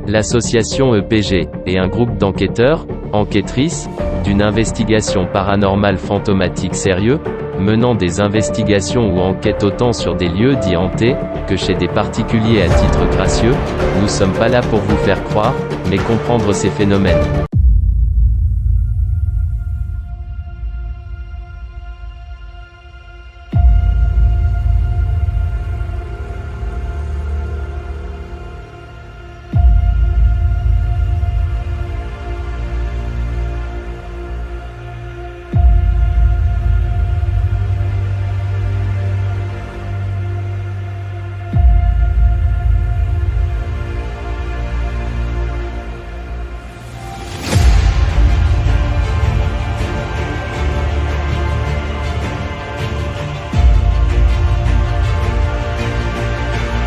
L'association EPG est un groupe d'enquêteurs, enquêtrices, d'une investigation paranormale fantomatique sérieux, menant des investigations ou enquêtes autant sur des lieux dits hantés, que chez des particuliers à titre gracieux. Nous sommes pas là pour vous faire croire, mais comprendre ces phénomènes.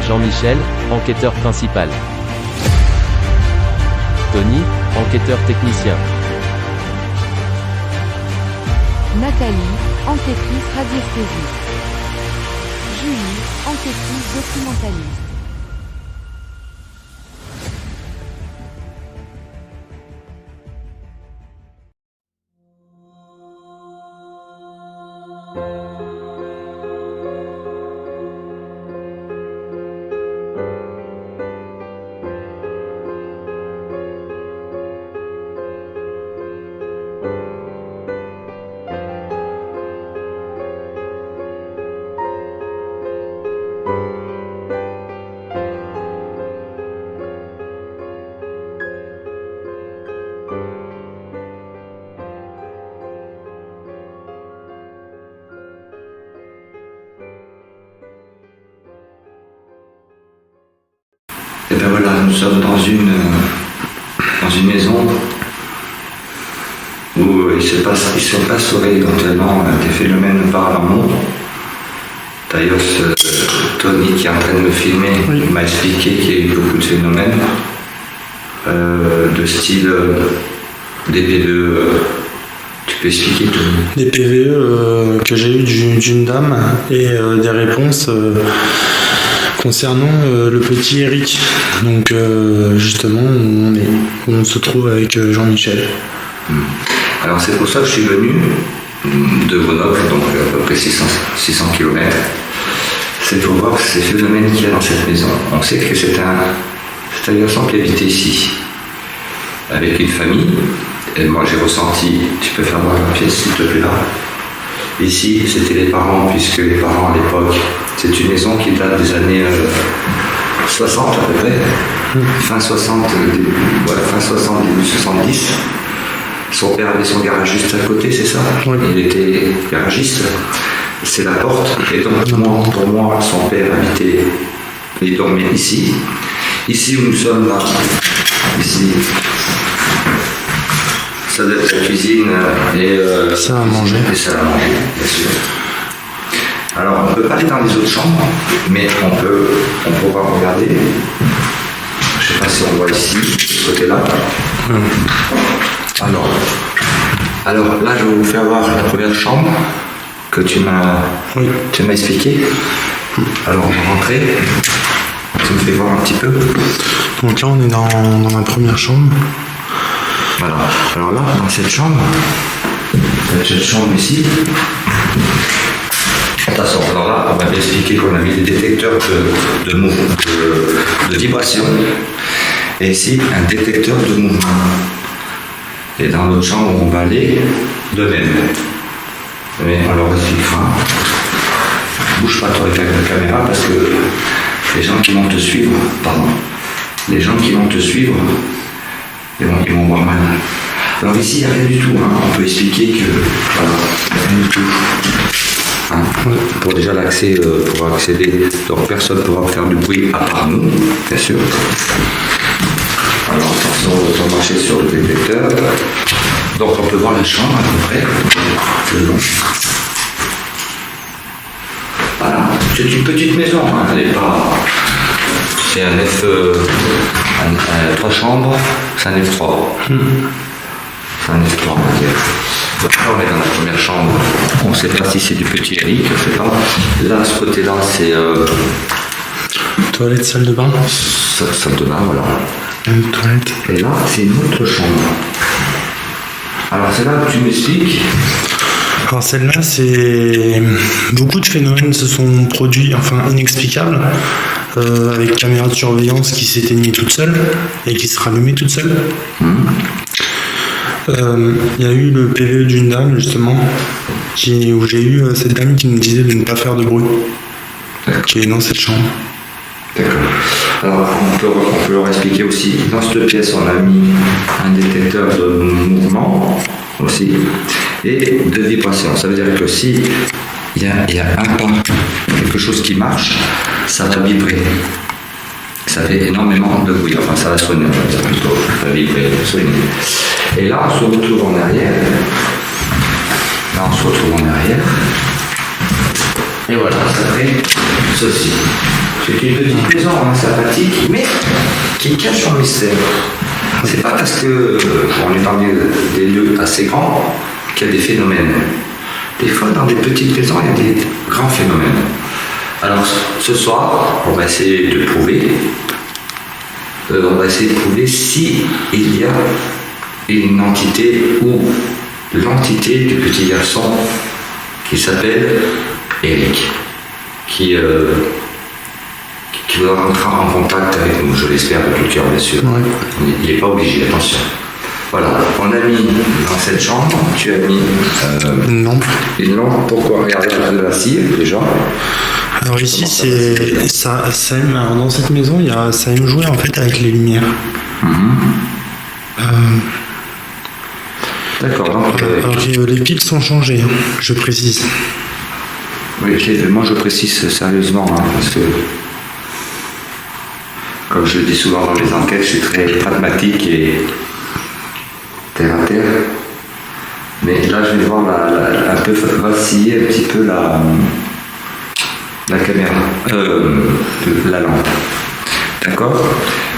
Jean-Michel, enquêteur principal. Tony, enquêteur technicien. Nathalie, enquêtrice radiesthésiste. Julie, enquêtrice documentaliste. Et bien voilà, nous sommes dans une maison où il se passerait éventuellement des phénomènes paranormaux. D'ailleurs, Tony qui est en train de me filmer m'a expliqué qu'il y a eu beaucoup de phénomènes de style des PVE. Tu peux expliquer tout? Des PVE que j'ai eu d'une dame et des réponses concernant le petit Eric, donc justement où on se trouve avec Jean-Michel. Alors c'est pour ça que je suis venu de Grenoble, donc à peu près 600 km. C'est pour voir ces phénomènes qu'il y a dans cette maison. On sait que c'est un garçon qui habitait ici, avec une famille. Et moi j'ai ressenti, tu peux faire voir la pièce s'il te plaît là. Ici, c'était les parents, puisque les parents à l'époque, c'est une maison qui date des années 60 à peu près, fin 60, fin 60, début 70. Son père avait son garage juste à côté, c'est ça? Oui. Il était garagiste, c'est la porte. Et donc, pour moi, son père habitait, il dormait ici. Ici où nous sommes là, ici. Ça doit être la cuisine et ça à manger. Et ça à manger, bien sûr. Alors, on ne peut pas aller dans les autres chambres, mais on pourra regarder. Je ne sais pas si on voit ici, de ce côté-là. Alors là, je vais vous faire voir la première chambre que tu m'as expliqué. Alors, on va rentrer. Tu me fais voir un petit peu. Donc là, on est dans la première chambre. Voilà. Alors là, dans cette chambre ici, attention, alors là, on va bien expliquer qu'on a mis des détecteurs de vibration, et ici, un détecteur de mouvement. Et dans l'autre chambre, on va aller de même. Mais on leur expliquera. Bouge pas trop avec la caméra, parce que les gens qui vont te suivre, ils vont voir mal. Alors ici, il n'y a rien du tout. On peut expliquer que voilà, rien du tout. Pour déjà l'accès, pour accéder, donc personne ne pourra faire du bruit à part nous, bien sûr. Alors attention, on va marcher sur le détecteur. Donc on peut voir la chambre à peu près. C'est long. Voilà, c'est une petite maison, elle n'est pas. C'est un F, 3 chambres, c'est un F3. C'est un F3, on va dire. Donc là, on est dans la première chambre. On ne sait pas si c'est du petit Eric, je ne sais pas. Là, ce côté-là, c'est. Toilette, salle de bain. Salle de bain, voilà. Une toilette. Et là, c'est une autre chambre. Alors c'est là que tu m'expliques. Alors celle-là, c'est... Beaucoup de phénomènes se sont produits, enfin inexplicables, avec caméra de surveillance qui s'éteignait toute seule et qui se rallumait toute seule. Il y a eu le PVE d'une dame, justement, où j'ai eu cette dame qui me disait de ne pas faire de bruit, qui est dans cette chambre. D'accord. Alors on peut leur expliquer aussi, dans cette pièce on a mis un détecteur de mouvement aussi et de vibration. Ça veut dire que si il y a un pas, quelque chose qui marche, ça va vibrer. Ça fait énormément de bruit, enfin ça va sonner, on va dire plutôt, ça va vibrer, sonner. Et là on se retrouve en arrière. Et voilà, ça fait ceci. C'est une petite maison sympathique, mais qui cache son mystère. C'est pas parce que on est dans des lieux assez grands qu'il y a des phénomènes. Des fois, dans des petites maisons, il y a des grands phénomènes. Alors, ce soir, on va essayer de prouver. Si il y a une entité ou l'entité du petit garçon qui s'appelle Eric, qui va rentrer en contact avec nous, je l'espère de tout cœur, bien sûr. Ouais. Il n'est pas obligé, attention. Voilà, on a mis dans cette chambre, tu as mis Une lampe. une lampe. Pourquoi? Regarde la cire, déjà. Alors ici, c'est ça aime. Alors dans cette maison, ça aime jouer en fait avec les lumières. D'accord, donc... Alors les piles sont changées, je précise. oui, moi je précise sérieusement, parce que, comme je le dis souvent dans mes enquêtes, je suis très pragmatique et terre à terre. Mais là, je vais voir un peu vaciller un petit peu la caméra, la lampe. D'accord?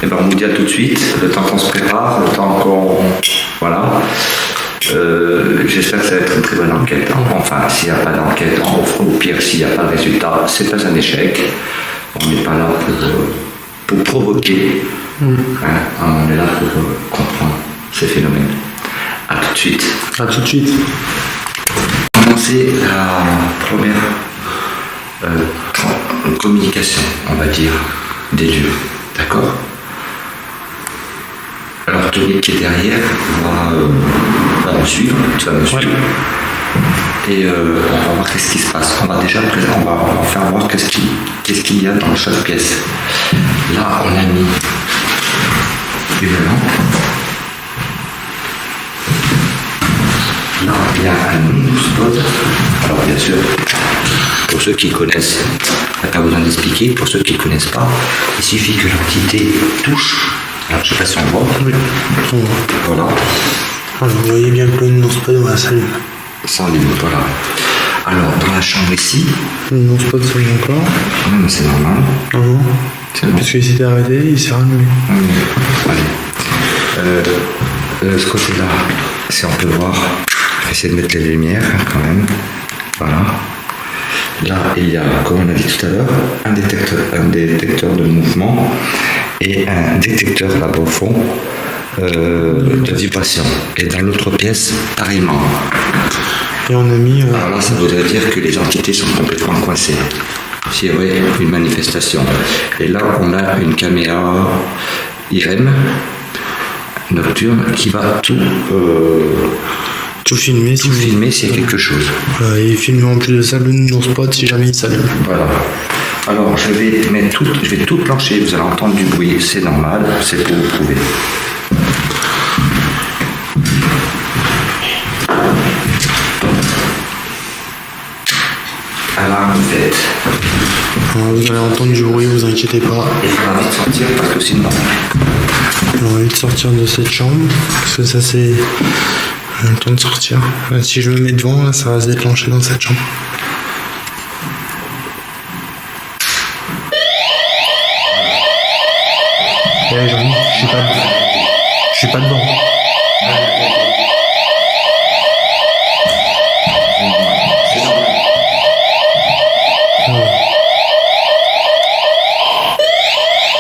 Et ben on vous dit à tout de suite, le temps qu'on se prépare, le temps qu'on... Voilà. J'espère que ça va être une très bonne enquête. Enfin, s'il n'y a pas d'enquête, au pire, s'il n'y a pas de résultat, c'est pas un échec. On n'est pas là pour provoquer. On est là pour comprendre ces phénomènes. À tout de suite. À tout de suite. Commencer la première communication, on va dire, des lieux. D'accord? Alors Tony qui est derrière va me suivre, tu vas me suivre. Et on va voir qu'est-ce qui se passe. On va faire voir qu'est-ce qu'il y a dans chaque pièce. Là on a mis une lampe. Là il y a un mini-spot. Alors bien sûr, pour ceux qui connaissent, il n'y a pas besoin d'expliquer. Pour ceux qui ne connaissent pas, il suffit que l'entité touche. Alors, je ne sais pas si on voit. Oui. Voilà. Alors, vous voyez bien que le non-spot dans la salle. Sans limite, voilà. Alors, dans la chambre ici. Le non-spot s'allume encore. Non, mais c'est normal. Ah non. C'est bon. Parce qu'il s'était arrêté, il s'est rallumé. Allez. Ce côté-là, si on peut voir, je vais essayer de mettre les lumières quand même. Voilà. Là, il y a, comme on a dit tout à l'heure, un détecteur de mouvement et un détecteur là-bas au fond de vibration. Et dans l'autre pièce, pareillement. Et on a mis... Alors là, ça voudrait dire que les entités sont complètement coincées. S'il y avait une manifestation. Et là, on a une caméra IRM nocturne qui va tout filmer s'il y a quelque chose. Voilà, et filmer en plus de ça le non-spot si jamais il s'allume. Voilà. Alors, je vais tout plancher, vous allez entendre du bruit, c'est normal, c'est pour vous prouver. Alarme faite. Vous allez entendre du bruit, vous inquiétez pas. Il faudra vite sortir parce que sinon... On va vite sortir de cette chambre, parce que ça c'est... On a le temps de sortir. Si je me mets devant, là, ça va se déclencher dans cette chambre. J'arrive, je suis pas dedans.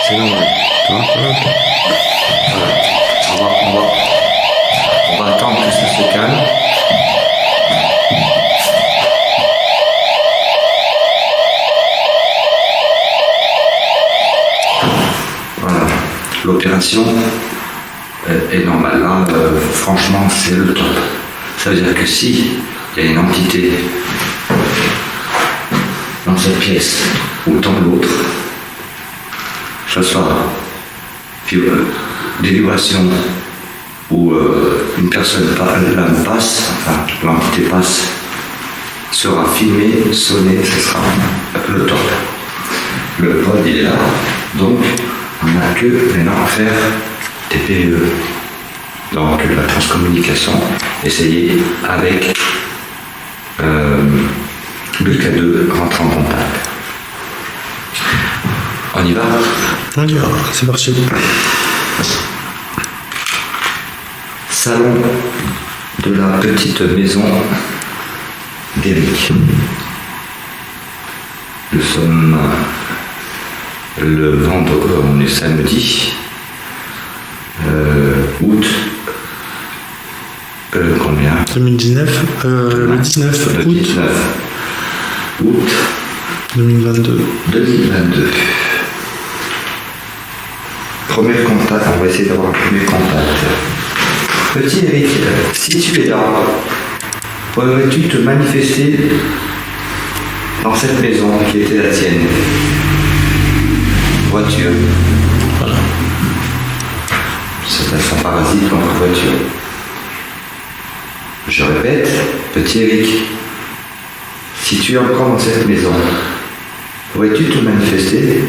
C'est normal. Tu vois ? attendre que ça se calme. Voilà, l'opération est normale. Là, franchement, c'est le top. Ça veut dire que si il y a une entité dans cette pièce ou dans l'autre, que ce soit des vibrations où une personne passe, enfin l'entité passe, sera filmée, sonnée, ce sera le top. Le pod il est là, donc on n'a que maintenant à faire des PE. Donc la transcommunication, essayez avec le K2 rentre en contact. On y va? On y va, c'est parti. Salon de la petite maison d'Éric. Nous sommes le vendredi, on est samedi, août, combien? 2019, le 19 Le août 19 août 2022. 2022. Premier contact, on va essayer d'avoir un premier contact. Petit Eric, si tu es là, pourrais-tu te manifester dans cette maison qui était la tienne? Voiture. Voilà. C'est un parasite donc voiture. Je répète, petit Eric, si tu es encore dans cette maison, pourrais-tu te manifester?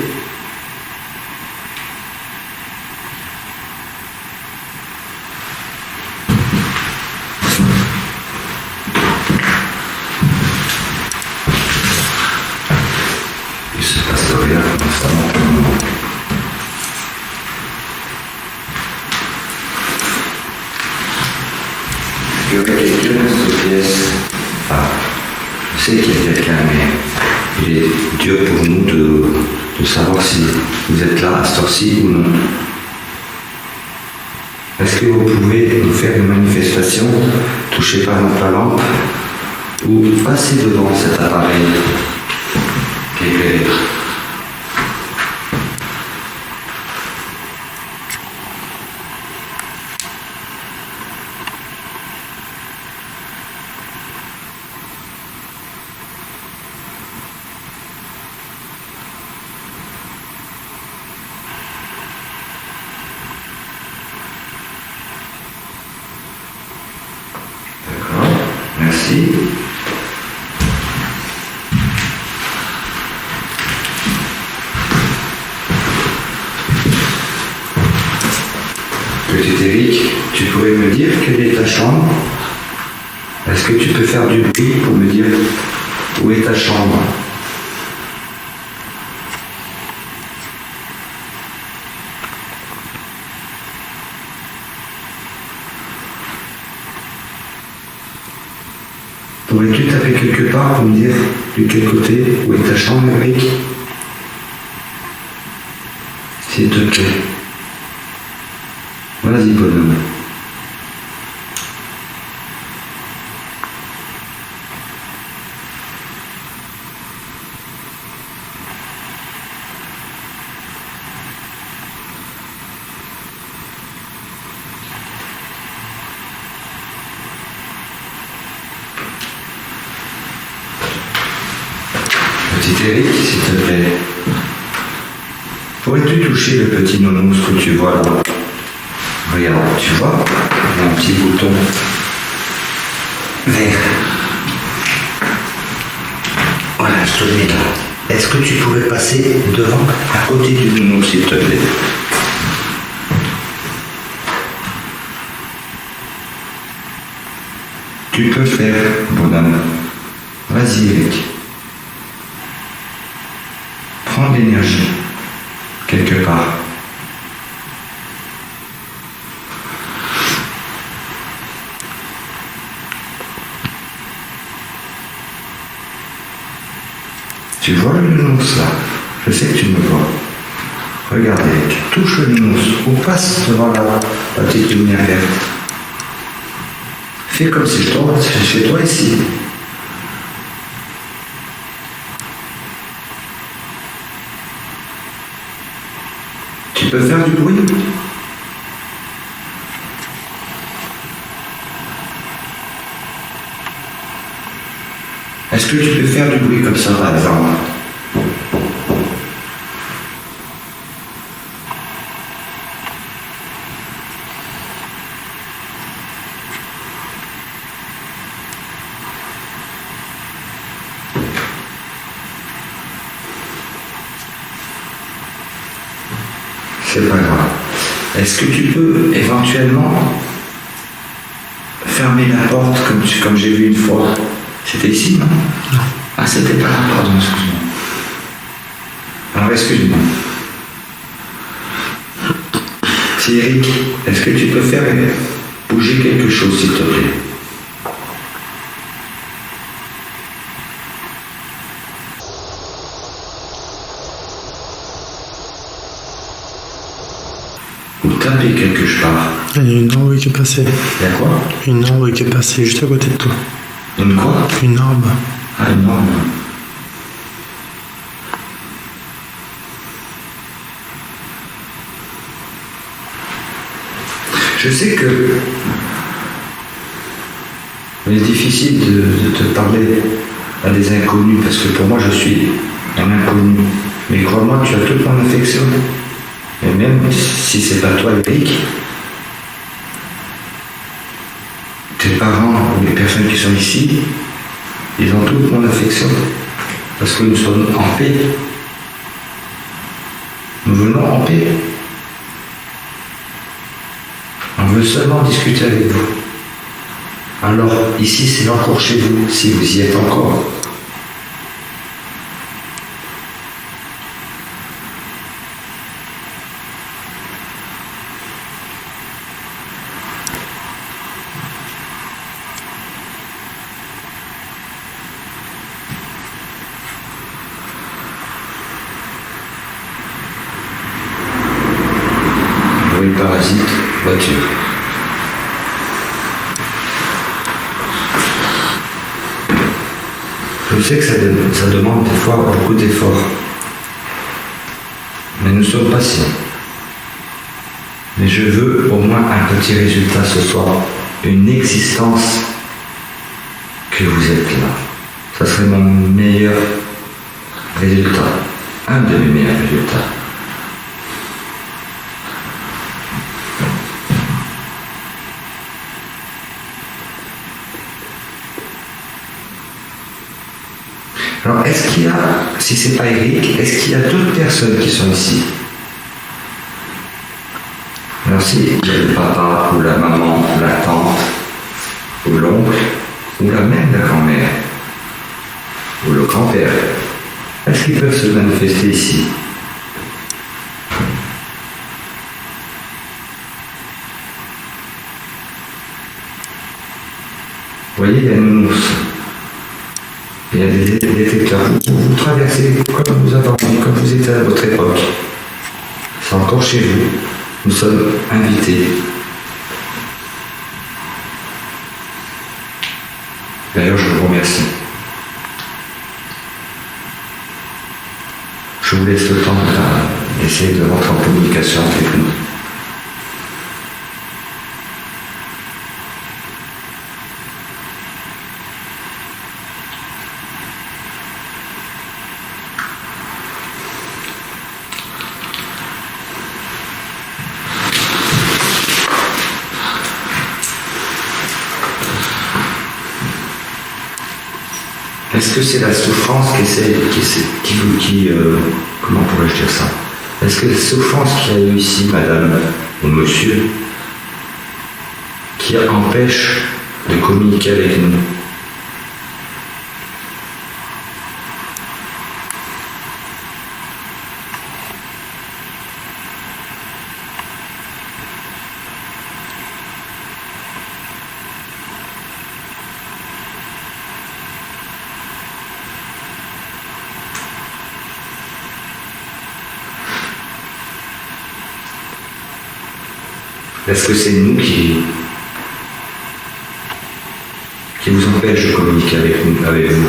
Il se passe rien constamment pour le moment. Il y aurait quelqu'un dans cette pièce. Ah, je sais qu'il y a quelqu'un, mais il est dur pour nous de savoir si vous êtes là à cette heure-ci ou non. Est-ce que vous pouvez nous faire une manifestation, toucher par notre lampe, ou passer devant cet appareil qui est éclairé? Merci. Petit Eric, tu pourrais me dire quelle est ta chambre? Est-ce que tu peux faire du bruit pour me dire où est ta chambre? Pourrais-tu taper quelque part pour me dire de quel côté, où est ta chambre, Eric? S'il te plaît. Vas-y, bonhomme. Petit Eric, s'il te plaît. Pourrais-tu toucher le petit nounours que tu vois là? Regarde, tu vois, il y a un petit bouton vert. Voilà, je te le mets là. Est-ce que tu pourrais passer devant, à côté du nounours, s'il te plaît? Tu peux faire, bonhomme. Vas-y, Eric. Prends de l'énergie, quelque part. Tu vois le nounours là? Je sais que tu me vois. Regardez, tu touches le nounours ou passe devant la petite lumière verte. Fais comme si je suis chez toi ici. Tu peux faire du bruit? Est-ce que tu peux faire du bruit comme ça par exemple? C'est pas grave. Est-ce que tu peux éventuellement fermer la porte comme j'ai vu une fois? C'était ici, non? Ah, c'était pas là, pardon, excuse-moi. Alors, excuse-moi. Eric, est-ce que tu peux faire bouger quelque chose, s'il te plaît? Ou taper quelque part. Il y a une arbre qui est passée. Il y a quoi? Une arbre qui est passée juste à côté de toi. Une quoi? Une arbre. Ah, une arbre. Je sais que il est difficile de te parler à des inconnus parce que pour moi je suis un inconnu. Mais crois-moi, tu as toute mon affection. Et même si c'est pas toi, Eric, tes parents ou les personnes qui sont ici, ils ont toute mon affection. Parce que nous sommes en paix. Nous venons en paix. On veut seulement discuter avec vous. Alors, ici, c'est encore chez vous, si vous y êtes encore. Oui, parasite, voiture. Je sais que ça demande des fois beaucoup d'efforts. Mais nous sommes patients. Mais je veux au moins un petit résultat ce soir. Une existence que vous êtes là. Ça serait mon meilleur résultat. Un de mes meilleurs résultats. Alors, est-ce qu'il y a, si c'est pas Eric, est-ce qu'il y a d'autres personnes qui sont ici? Alors, si il y a le papa, ou la maman, ou la tante, ou l'oncle, ou la mère de la grand-mère, ou le grand-père, est-ce qu'ils peuvent se manifester ici? Vous voyez, il y a une nounours. Il y a des détecteurs. Vous traversez comme vous avez envie, comme vous étiez à votre époque. C'est encore chez vous. Nous sommes invités. D'ailleurs, je vous remercie. Je vous laisse le temps d'essayer de rentrer en communication avec nous. Est-ce que c'est la souffrance comment pourrais-je dire ça? Est-ce que la souffrance qu'il y a eu ici, madame ou monsieur, qui empêche de communiquer avec nous? Est-ce que c'est nous qui vous empêche de communiquer avec vous?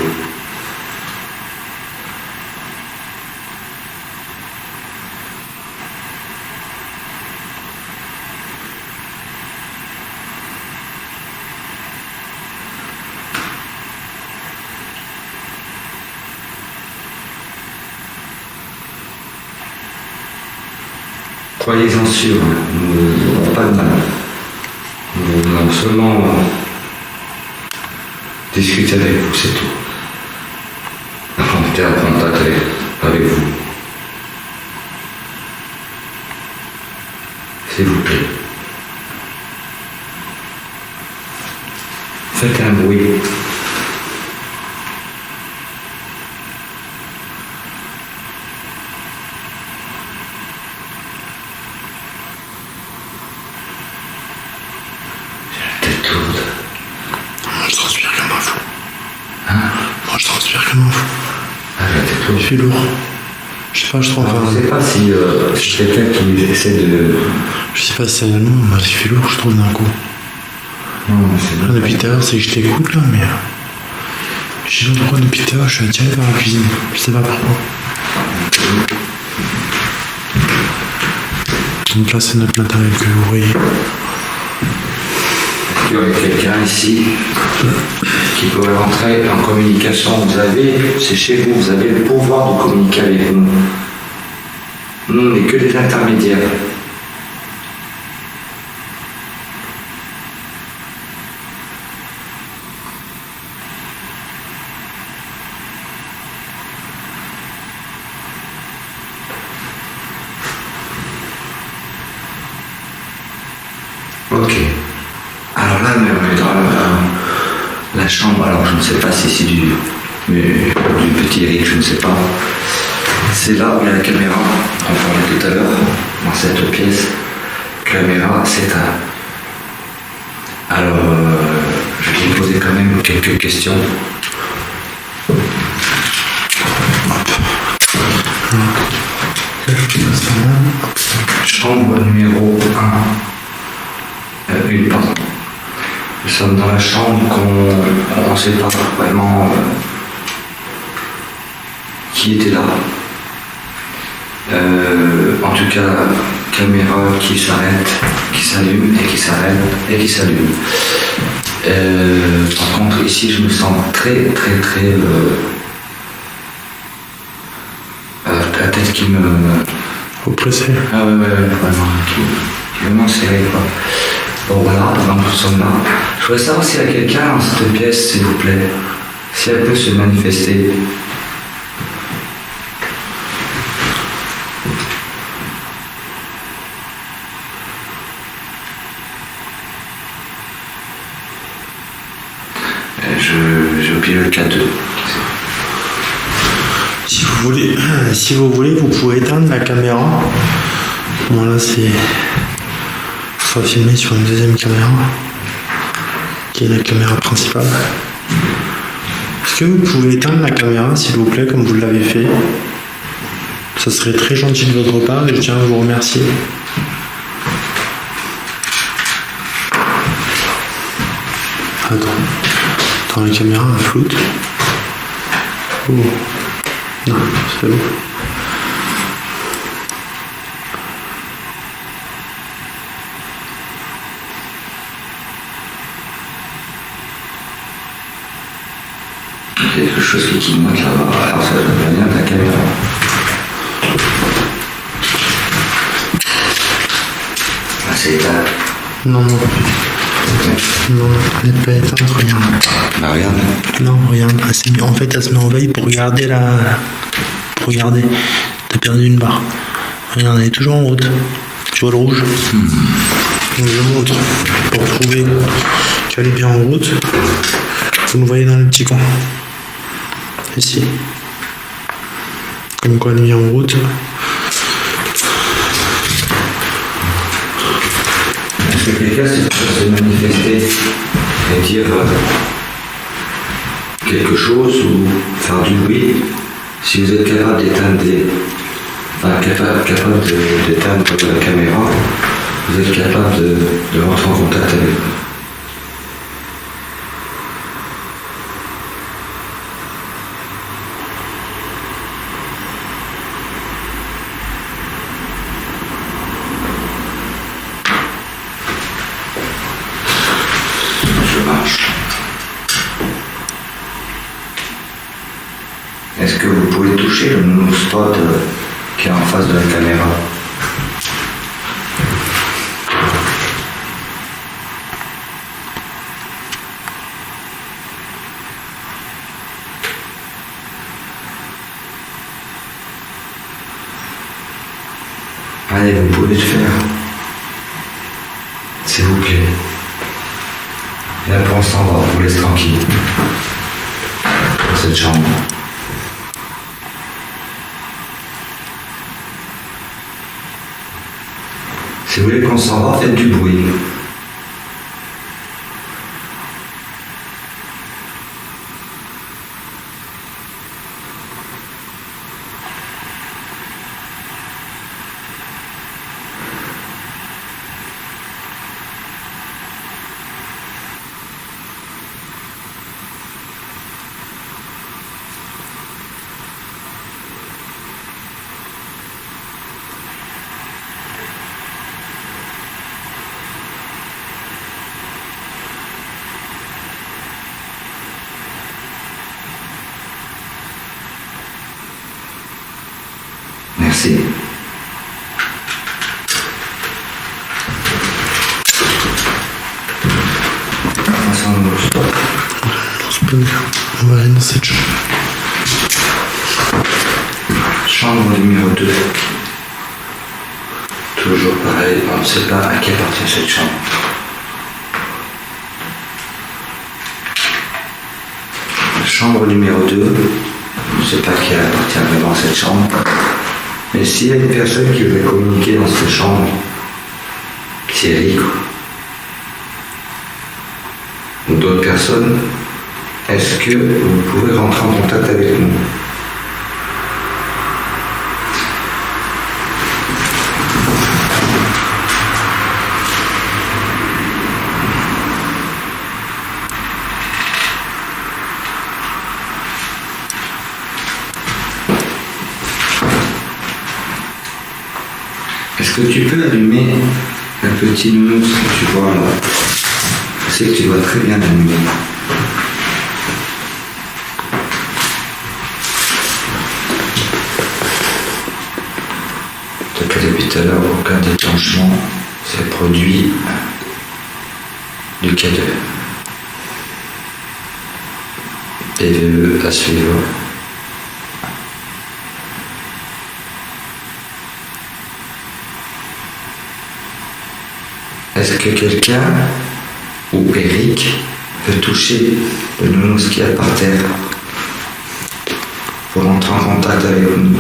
Croyez-en sûr, nous n'aurons pas de mal. Nous voulons seulement discuter avec vous, c'est tout. Rentrer en contact avec vous. S'il vous plaît. Faites un bruit. Je transpire comme un fou. Hein? Moi, je transpire comme un fou. Ah, la tête lourde. Je suis lourd. Je sais pas, je trouve. Je ne sais pas si quelqu'un qui essaie de... Je sais pas si c'est allemand, mais je suis lourd, je trouve d'un coup. Non, mais c'est Là, depuis tout à l'heure, c'est que je t'écoute là, mais. J'ai le droit depuis tout à l'heure, je suis attiré vers la cuisine. Je sais pas pourquoi. Donc là, c'est notre matériel que vous voyez. Il y aurait quelqu'un ici qui pourrait rentrer en communication. C'est chez vous, vous avez le pouvoir de communiquer avec nous. Nous, on n'est que des intermédiaires. Ok. Alors là, on est dans la chambre. Alors, je ne sais pas si c'est du petit Eric, je ne sais pas. C'est là où il y a la caméra. On parlait tout à l'heure, dans cette pièce. Caméra, c'est un. Alors, je vais vous poser quand même quelques questions. Chambre numéro 1. Pardon. Nous sommes dans la chambre qu'on ne sait pas vraiment qui était là. En tout cas, caméra qui s'arrête, qui s'allume et qui s'arrête et qui s'allume. Par contre, ici, je me sens très. La tête qui me. Oppressé. Ah ouais, vraiment. Qui est vraiment serré, quoi. Bon voilà, donc nous sommes là. Je voudrais savoir s'il y a quelqu'un dans cette pièce, s'il vous plaît. Si elle peut se manifester. J'ai oublié le K2. Si vous voulez, vous pouvez éteindre la caméra. Voilà, c'est. On va filmer sur une deuxième caméra, qui est la caméra principale. Est-ce que vous pouvez éteindre la caméra, s'il vous plaît, comme vous l'avez fait? Ça serait très gentil de votre part et je tiens à vous remercier. Attends, la caméra elle floute. Oh. Non, c'est bon. Quelque chose qui clignote là-bas. Alors ça, je veux bien de la caméra. Ah, c'est éteint. Non, elle n'est pas éteinte, regarde. Bah regarde. Non, regarde, en fait, elle se met en veille pour regarder la. Pour regarder. T'as perdu une barre. Regarde, elle est toujours en route. Tu vois le rouge? Donc je montre pour prouver qu'elle est bien en route. Vous nous voyez dans le petit coin. Ici. Comme quoi elle est bien en route. Est-ce que quelqu'un peut se manifester et dire quelque chose ou faire du bruit? Si vous êtes capable d'éteindre capable d'éteindre la caméra, vous êtes capable de rentrer en contact avec vous. toucher le monospot qui est en face de la caméra. Allez, vous pouvez le faire. S'il vous plaît. Et là, pour l'instant, on vous laisse tranquille. Dans cette chambre. Si vous voulez qu'on s'en va, faites du bruit. Merci. On va aller dans cette chambre. Chambre numéro 2. Toujours pareil, on ne sait pas à qui appartient cette chambre. Chambre numéro 2. Je ne sais pas qui appartient vraiment à cette chambre. Mais s'il y a une personne qui veut communiquer dans cette chambre, Thierry, ou d'autres personnes, est-ce que vous pouvez rentrer en contact avec nous? Est-ce que tu peux allumer un petit nounours que tu vois là? Je sais que tu vois très bien l'allumer. Depuis tout à l'heure, aucun déclenchement s'est produit du K2. PVE à suivre. Est-ce que quelqu'un ou Eric peut toucher le nounours qui est par terre pour entrer en contact avec nous?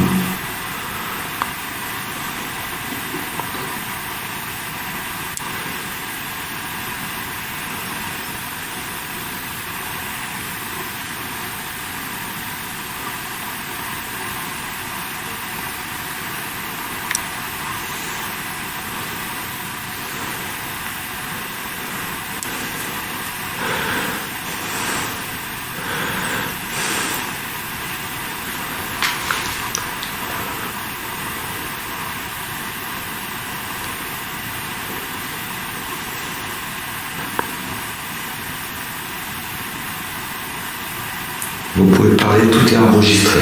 Vous pouvez parler, tout est enregistré.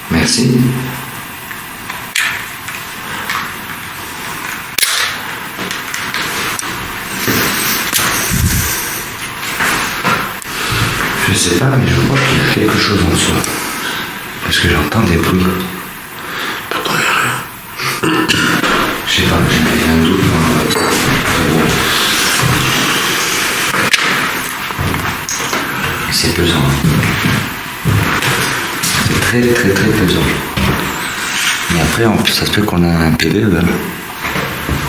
Merci. Je sais pas, mais je crois qu'il y a quelque chose en dessous. Parce que j'entends des bruits. Pourtant, il n'y a rien. Je sais pas, j'ai un doute. C'est pesant. C'est très très très pesant. Mais après, en plus, ça se fait qu'on a un PV.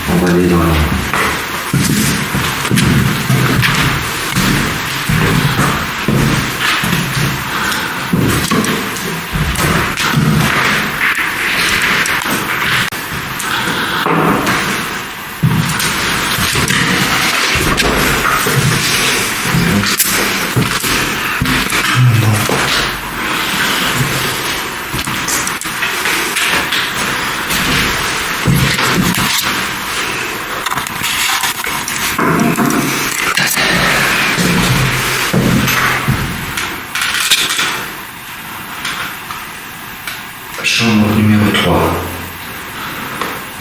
On va aller dans la...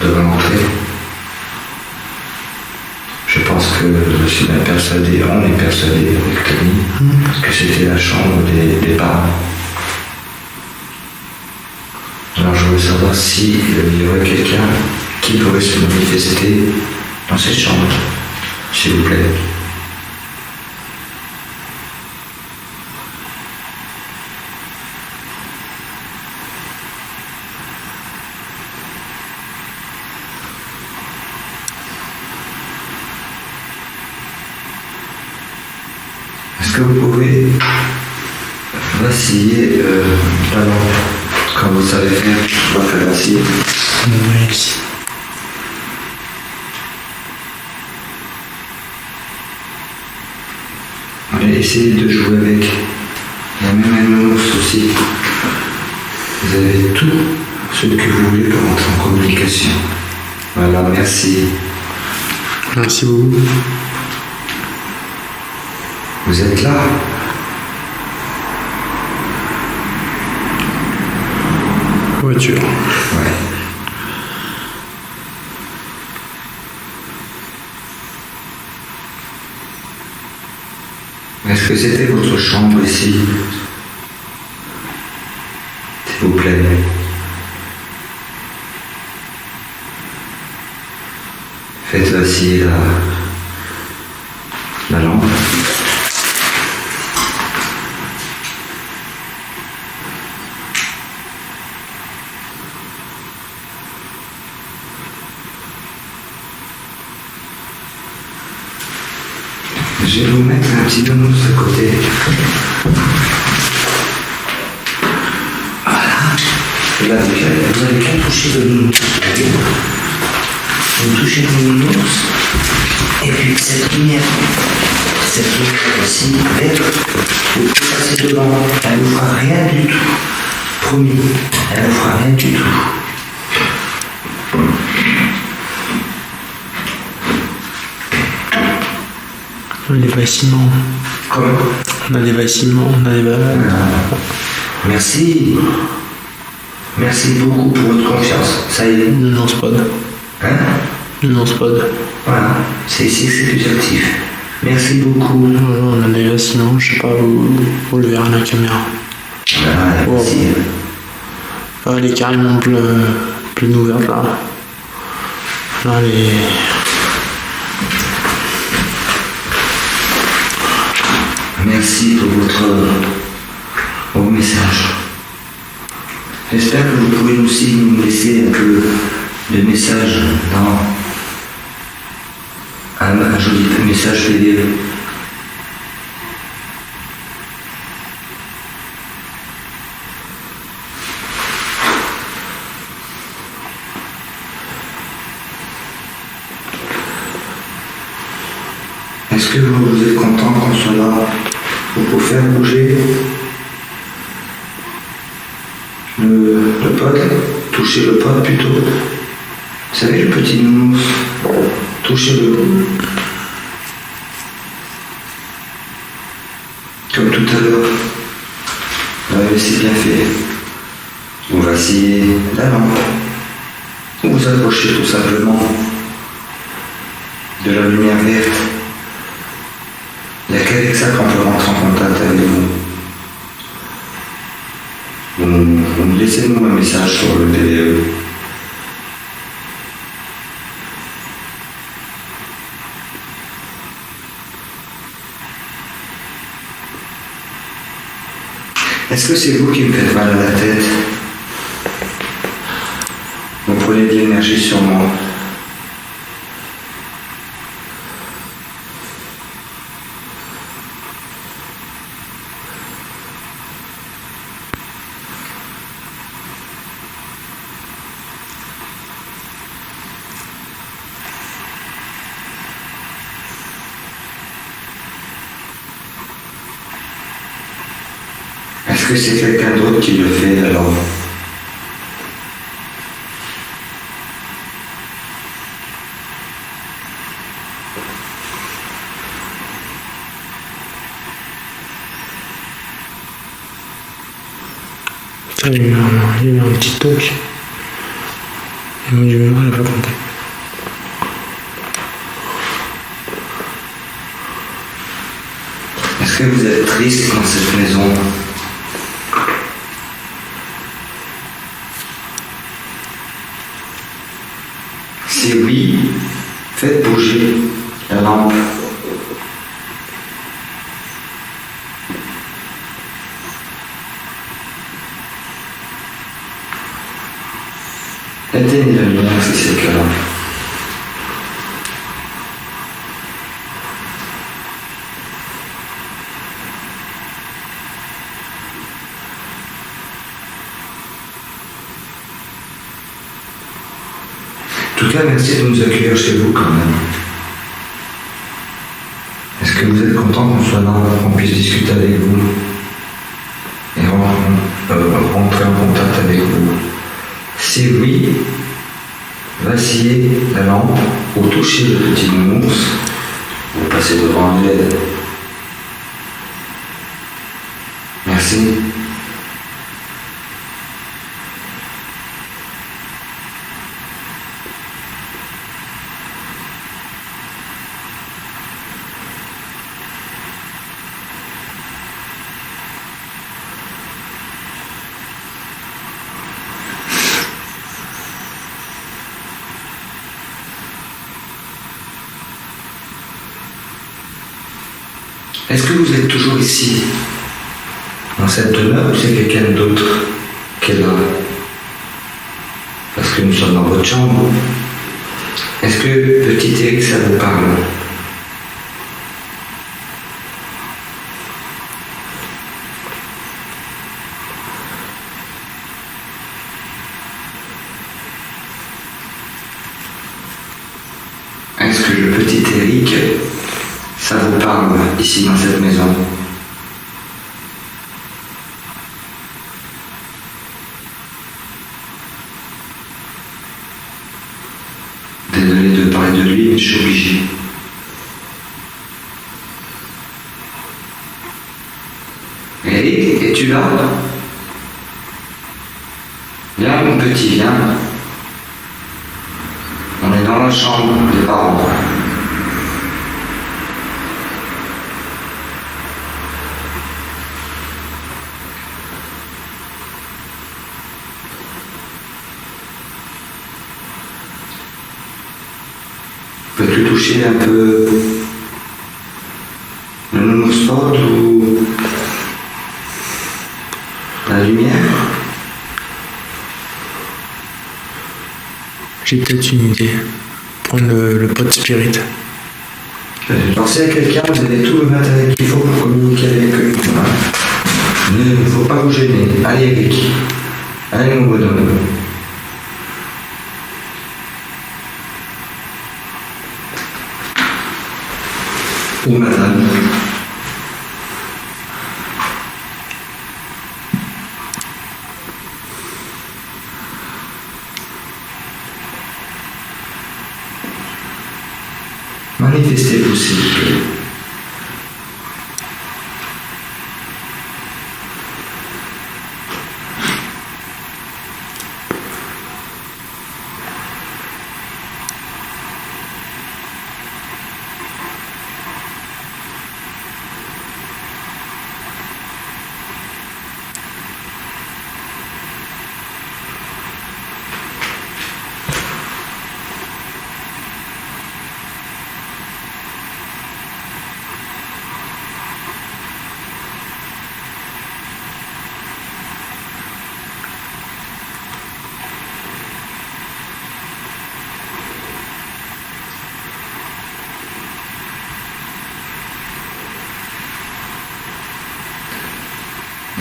devant l'entrée. Je pense que je suis bien persuadé, on est persuadé avec Tony, que c'était la chambre des parents. Alors je voulais savoir s'il y aurait quelqu'un qui pourrait se manifester dans cette chambre, s'il vous plaît. Est-ce que vous pouvez vaciller la lampe comme vous savez faire? Je vais faire vaciller. Oui, ici. Et essayez de jouer avec. Il y a même un nounours aussi. Vous avez tout ce que vous voulez pour entrer en communication. Voilà, merci. Merci beaucoup. Vous êtes là? Voiture. Ouais. Est-ce que c'était votre chambre ici? S'il vous plaît. Faites vaciller la lampe. Je vais vous mettre un petit nounours à côté. Voilà. Et là, vous n'avez qu'à toucher le nounours. Vous touchez le nounours. Et puis cette lumière aussi, verte, vous pouvez passer devant. Elle ne vous fera rien du tout. Promis. Elle ne vous fera rien du tout. Les bâtiments. Comment? On a des bâtiments, on a des Merci. Merci beaucoup pour votre confiance. Ça y est. Non spod. Hein? Non spod. Voilà. C'est ici que c'est plus actif. Merci beaucoup. On a des bâtiments, je sais pas, vous le verrez à la caméra. Voilà, merci. Elle est carrément pleine ouverte là. Là, elle est... Merci pour vos messages. J'espère que vous pouvez aussi nous laisser un peu de messages dans un joli message vidéo. Est-ce que vous êtes content qu'on soit là pour faire bouger le pod? Toucher le pod plutôt. Vous savez, le petit nounours, touchez-le. Comme tout à l'heure. Ouais, c'est bien fait. Vous vacillez la lampe. Vous approchez tout simplement de la lumière verte. Il n'y a qu'avec ça qu'on peut rentrer en contact avec vous. Vous laissez-nous un message sur le PDE. Est-ce que c'est vous qui me faites mal à la tête? Vous prenez de l'énergie sur moi. Est-ce que c'est quelqu'un d'autre qui le fait alors? Il y a eu un petit toc. J'ai du mal à pas compter. Est-ce que vous êtes triste dans cette maison? Si oui, faites bouger la lampe. Éteignez la lumière si c'est le cas. En tout cas, merci de nous accueillir chez vous quand même. Est-ce que vous êtes content qu'on soit là, qu'on puisse discuter avec vous et rentrer en contact avec vous? Si oui, vacillez la lampe ou touchez le petit nounours, vous passez devant l'aide. Merci. Est-ce que vous êtes toujours ici, dans cette demeure, ou c'est quelqu'un d'autre qui est là? Parce que nous sommes dans votre chambre. Est-ce que petit Eric, ça vous parle? Est-ce que le petit Eric, ça vous parle ici dans cette maison? Désolé de parler de lui, mais je suis obligé. Eric, es-tu là? Viens mon petit, viens. On est dans la chambre des parents. Peux-tu toucher un peu le nounours fort ou la lumière? J'ai peut-être une idée. Prendre le pot spirit. Pensez à quelqu'un, vous avez tout le matériel qu'il faut pour communiquer avec eux. Il ne faut pas vous gêner. Allez Eric. Allez mon bonhomme. Ou madame. Manifestez-vous s'il vous plaît.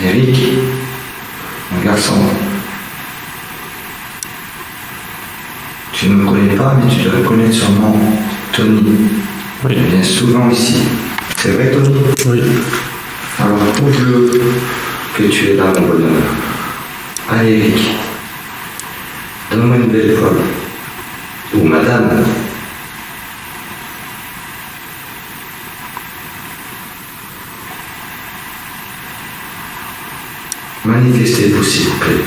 Eric, mon garçon, tu ne me connais pas, mais tu te reconnais sûrement Tony. Oui. Il vient souvent ici. C'est vrai, Tony? Oui. Alors, prouve-le que tu es là, mon bonheur. Allez, Eric, donne-moi une belle fois. Ou madame. Manifestez-vous, s'il vous plaît.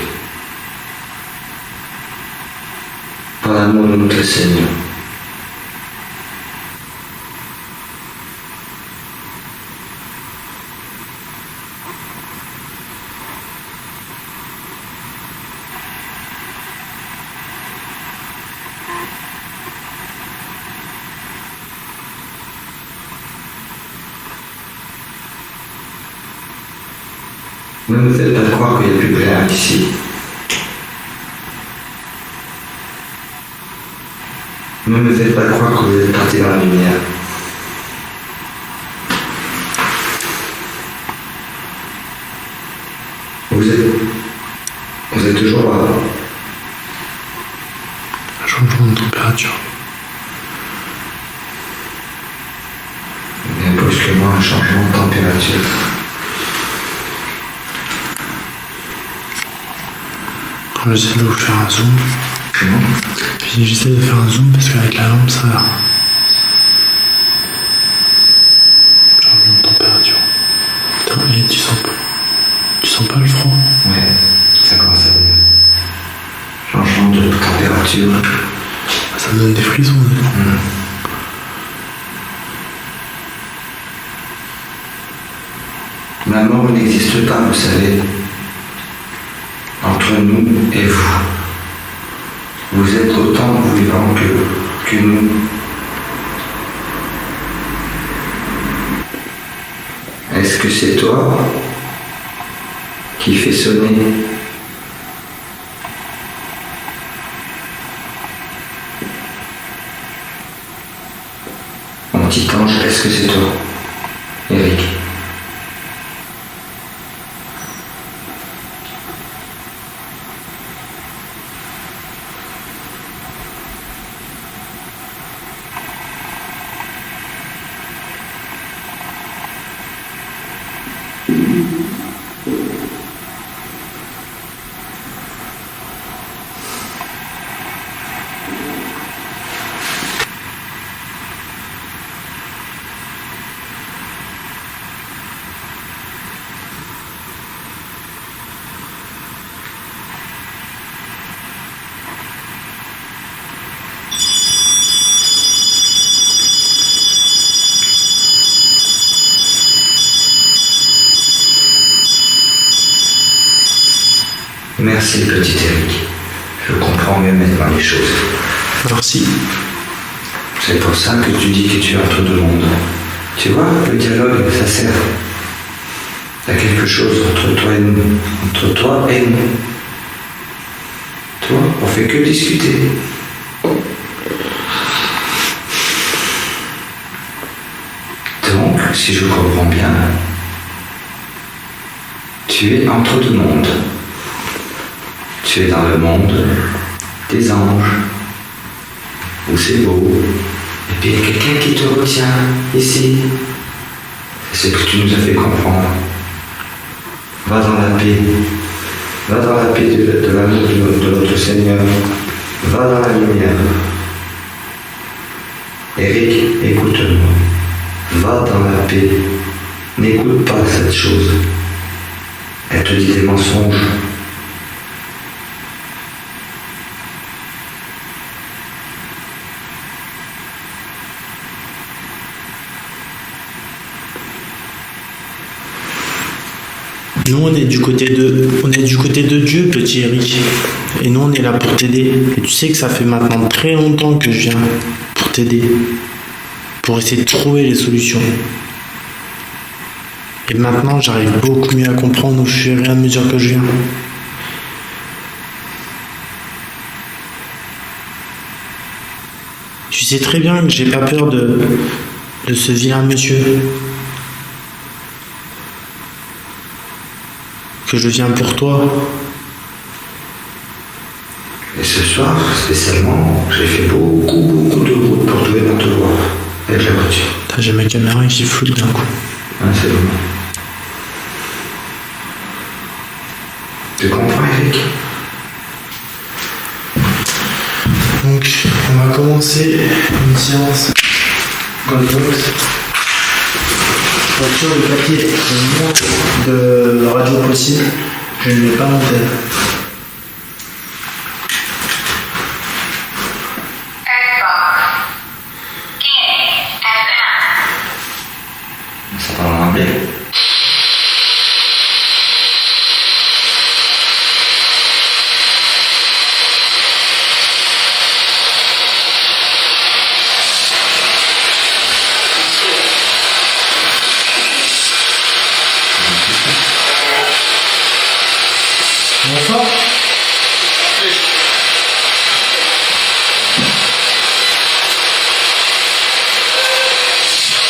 l'amour de notre Seigneur. Ne me faites pas croire qu'il n'y a plus rien ici. Ne me faites pas croire que vous êtes parti dans la lumière. Vous êtes toujours là. Changement de température. Il y a brusquement un changement de température. Quand j'essaie de vous faire un zoom, Comment ? j'essaie de faire un zoom parce qu'avec la lampe ça va. Changement de température. Putain, et tu sens pas le froid? Ouais, ça commence à venir. Changement de température. Ça me donne des frissons. La mort n'existe pas, vous savez. Entre nous et vous. Vous êtes autant vivants que nous. Est-ce que c'est toi qui fais sonner mon petit ange? Est-ce que c'est toi, Eric? Merci, petit Eric. Je comprends mieux maintenant les choses. Merci. C'est pour ça que tu dis que tu es entre deux mondes. Tu vois, le dialogue, ça sert. Il y a quelque chose entre toi et nous. Entre toi et nous. Tu vois, on fait que discuter. Donc, si je comprends bien, tu es entre deux mondes. Tu es dans le monde des anges, où c'est beau. Et puis il y a quelqu'un qui te retient ici. C'est ce que tu nous as fait comprendre. Va dans la paix. Va dans la paix de l'amour de notre Seigneur. Va dans la lumière. Eric, écoute-moi. Va dans la paix. N'écoute pas cette chose. Elle te dit des mensonges. Nous on est du côté de Dieu, petit Eric. Et nous on est là pour t'aider. Et tu sais que ça fait maintenant très longtemps que je viens pour t'aider. Pour essayer de trouver les solutions. Et maintenant j'arrive beaucoup mieux à comprendre au fur et à mesure que je viens. Tu sais très bien que j'ai pas peur de ce vilain monsieur. Que je viens pour toi. Et ce soir, spécialement, j'ai fait beaucoup de route pour venir te voir avec la voiture. J'ai ma caméra qui floute d'un coup. Ah, c'est bon. Tu comprends, Eric? Donc, on va commencer une séance Goldbox. Voiture de papier, de radio possible, je ne l'ai pas monté.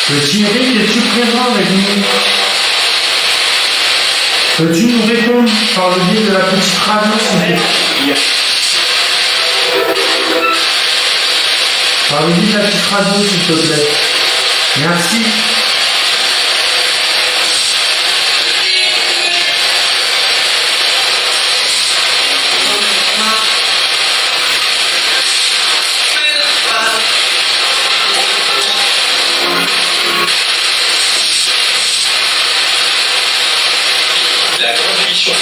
Petit Eric, es-tu présent avec nous? Peux-tu nous répondre par le biais de la petite radio, s'il te plaît? Par le biais de la petite radio, s'il te plaît. Merci. La transmission.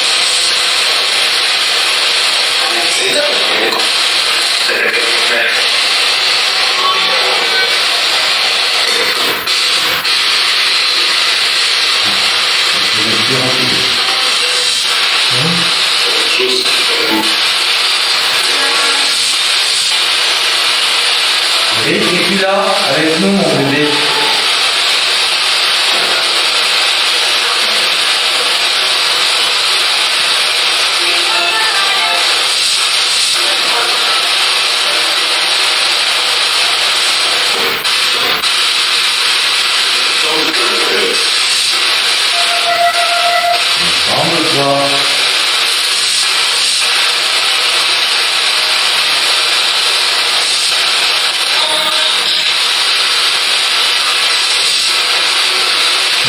Eric, es-tu là avec nous, mon bébé? Calme-toi.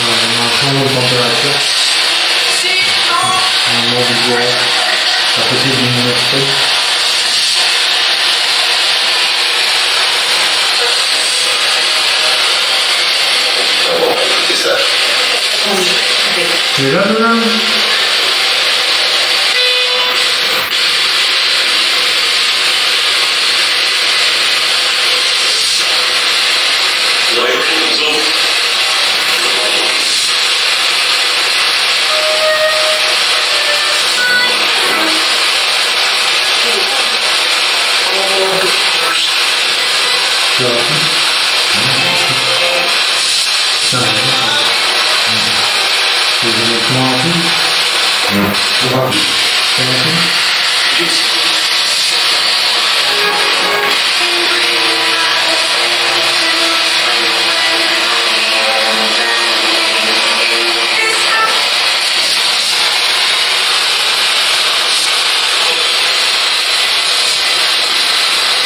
On a un changement de température. Un moment du bureau à côté de l'université. C'est ça. Tu es là, Nolan? Vous aurez pris une zone. Tu as appris? Ça va. Tu veux mettre moi en tout? Non. Tu vas. Tu as appris?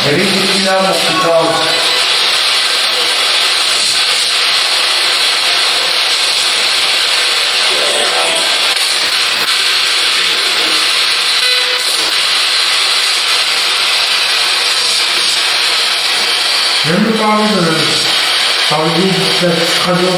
Eric, es-tu là, mon petit Klaus? Viens me parler par le biais de la petite radio.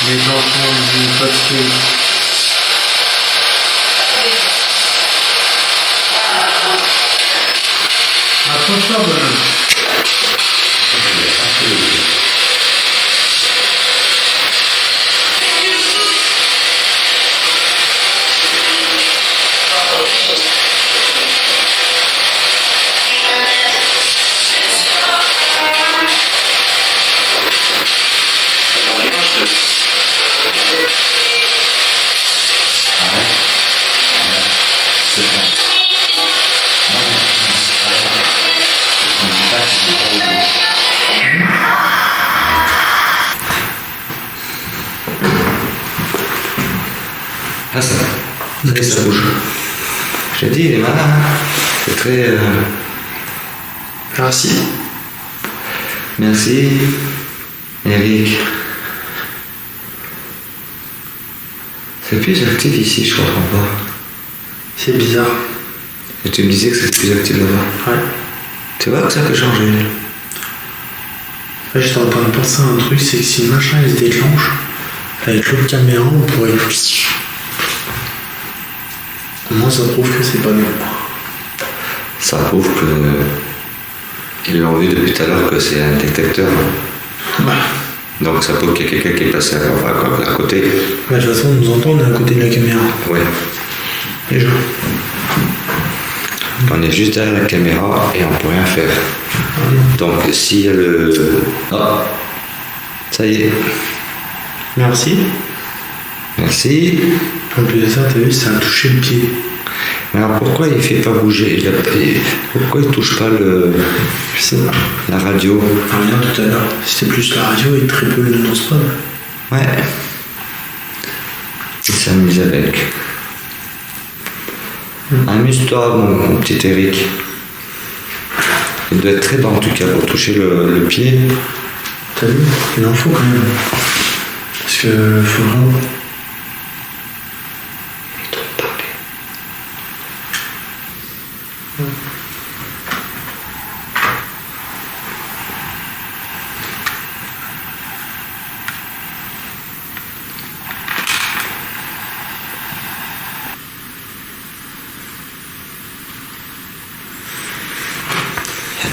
Les enfants du passé. Accroche-toi, bonhomme. Ah, ça va. Ça bouge. Je t'ai dit, il est malin. C'est très. Merci. Merci, Eric. C'est plus actif ici, je comprends pas. C'est bizarre. Et tu me disais que c'était plus actif là-bas. Ouais. Tu vois que ça peut changer. Là, j'étais en train de penser à un truc, c'est que si le machin il se déclenche, avec l'autre caméra, on pourrait. Au moins, ça prouve que c'est pas nous. Ça prouve que. Ils l'ont vu depuis tout à l'heure que c'est un détecteur. Bah. Donc ça prouve qu'il y a quelqu'un qui est passé à côté. Bah, de toute façon, on nous entend, on est à côté de la caméra. Ouais. Déjà. On est juste derrière la caméra et on peut rien faire. Donc s'il y a le... Oh, ça y est. Merci. Merci. En plus de ça, t'as vu, ça a touché le pied. Mais alors pourquoi il fait pas bouger pourquoi il touche pas Je sais pas. la radio? Regarde tout à l'heure, c'était plus la radio et très peu le non-stop. Ouais. Il s'amuse avec. Amuse-toi, mon petit Eric. Il doit être très bas en tout cas pour toucher le pied. T'as vu? Il en faut quand même. Parce que faut vraiment.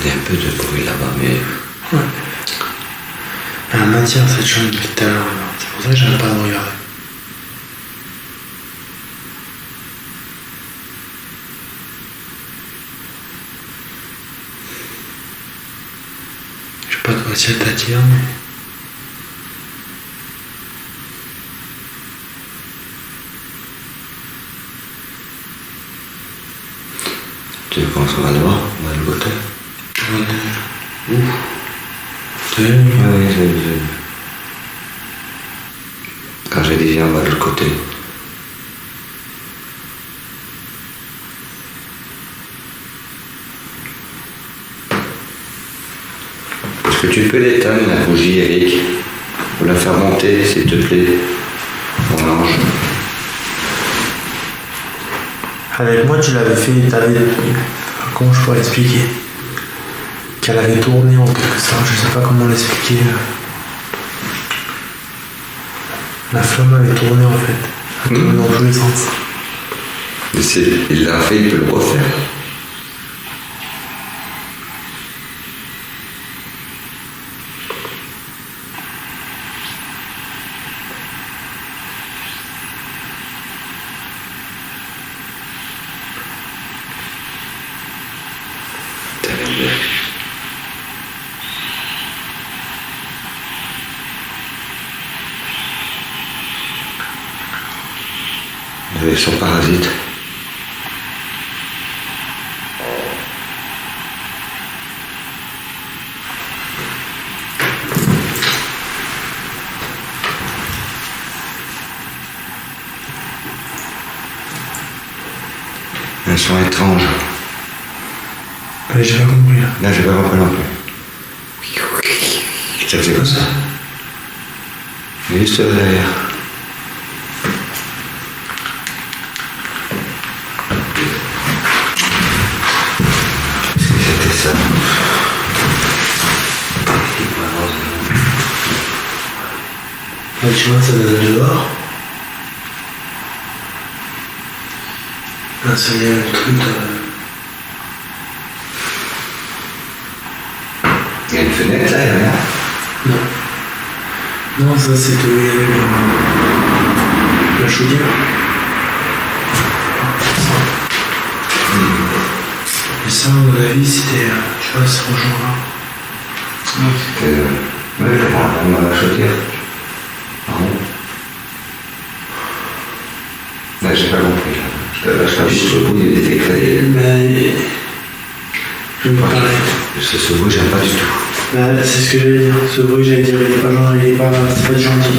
Il y a un peu de bruit là-bas, mais... Ouais. Elle m'attire cette chambre depuis tout à l'heure. C'est pour ça que j'arrête pas de regarder. Je sais pas toi si elle t'attire, mais... Tu penses qu'on va le voir? On va le côté. Ouf. T'as vu? Oui, j'ai vu. Quand j'ai dit viens, on va de l'autre côté. Est-ce que tu peux l'éteindre la bougie, Eric? Pour la faire monter, s'il te plaît. On mange. Avec moi, tu l'avais fait, comment je pourrais expliquer? Qu'elle avait tourné en quelque sorte, je sais pas comment l'expliquer. La flamme avait tourné en fait. Elle tournait dans tous les sens. Il l'a fait, il peut le refaire. Avec son parasite. Un son étrange. Ouais, j'ai pas compris là. Là, j'ai pas compris non plus. Ça fait comme ça. Juste derrière. C'était ça. Là, tu vois, ça donne dehors. Là, ça y est, le truc. Il y a une fenêtre là, il y a rien. Non. Non, ça c'était où il y avait la chaudière. Et ça, à mon avis, c'était, je sais pas, ce rejoint-là. Ouais, je prends la chaudière. Pardon. Là, j'ai pas compris. Je t'avoue, ce bruit, il était créé. Mais. Je me parlais. Ce bruit, j'aime pas du tout. C'est ce que j'allais dire. Ce bruit, j'allais dire, il est pas gentil, c'est pas gentil.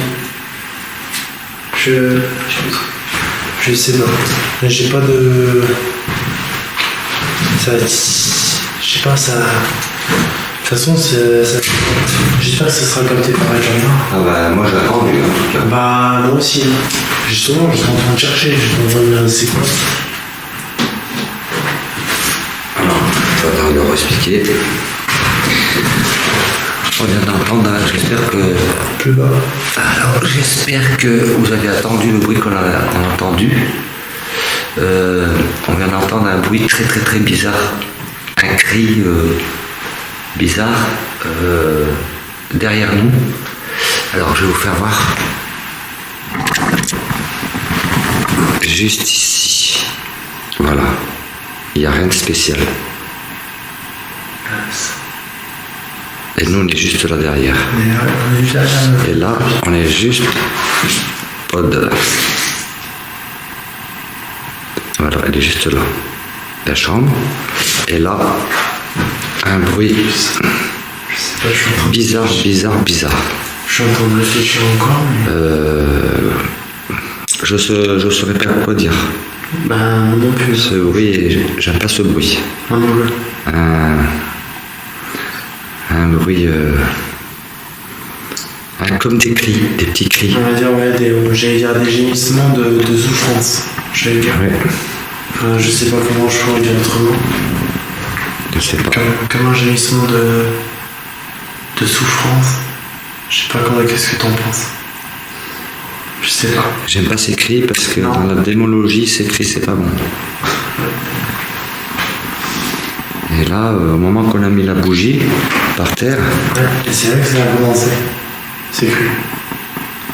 Je sais pas. J'ai pas de. Ça. Je sais pas, ça. De toute façon, j'espère que ça sera capté par les gens. Ah bah, moi, j'ai attendu, en tout cas. Bah, moi aussi. Justement, je suis en train de chercher. Je suis en train de me c'est quoi. Alors, je vais attendre de expliquer. On vient d'entendre, j'espère que... Plus bas. Alors, j'espère que vous avez attendu le bruit qu'on a entendu. On vient d'entendre un bruit très très très bizarre. Un cri bizarre derrière nous. Alors, je vais vous faire voir. Juste ici. Voilà. Il n'y a rien de spécial. Et nous, on est juste là derrière. Et là, on est juste au-delà. Voilà, elle est juste là. La chambre. Et là, un bruit bizarre. Je suis en train de réfléchir encore. Je saurais pas quoi dire. Ben, moi non plus. Ce bruit, j'aime pas ce bruit. Moi non plus. Un bruit comme des cris, des petits cris. On va dire, ouais, j'allais dire des gémissements de souffrance. J'allais dire. Ouais. Je sais pas comment je pourrais dire autrement. Je sais pas. Comme un gémissement de souffrance. Je sais pas qu'est-ce que t'en penses. Je sais pas. J'aime pas ces cris parce que dans la démonologie, ces cris c'est pas bon. Et là, au moment qu'on a mis la bougie par terre, Ouais, et c'est vrai que ça a commencé. C'est cru.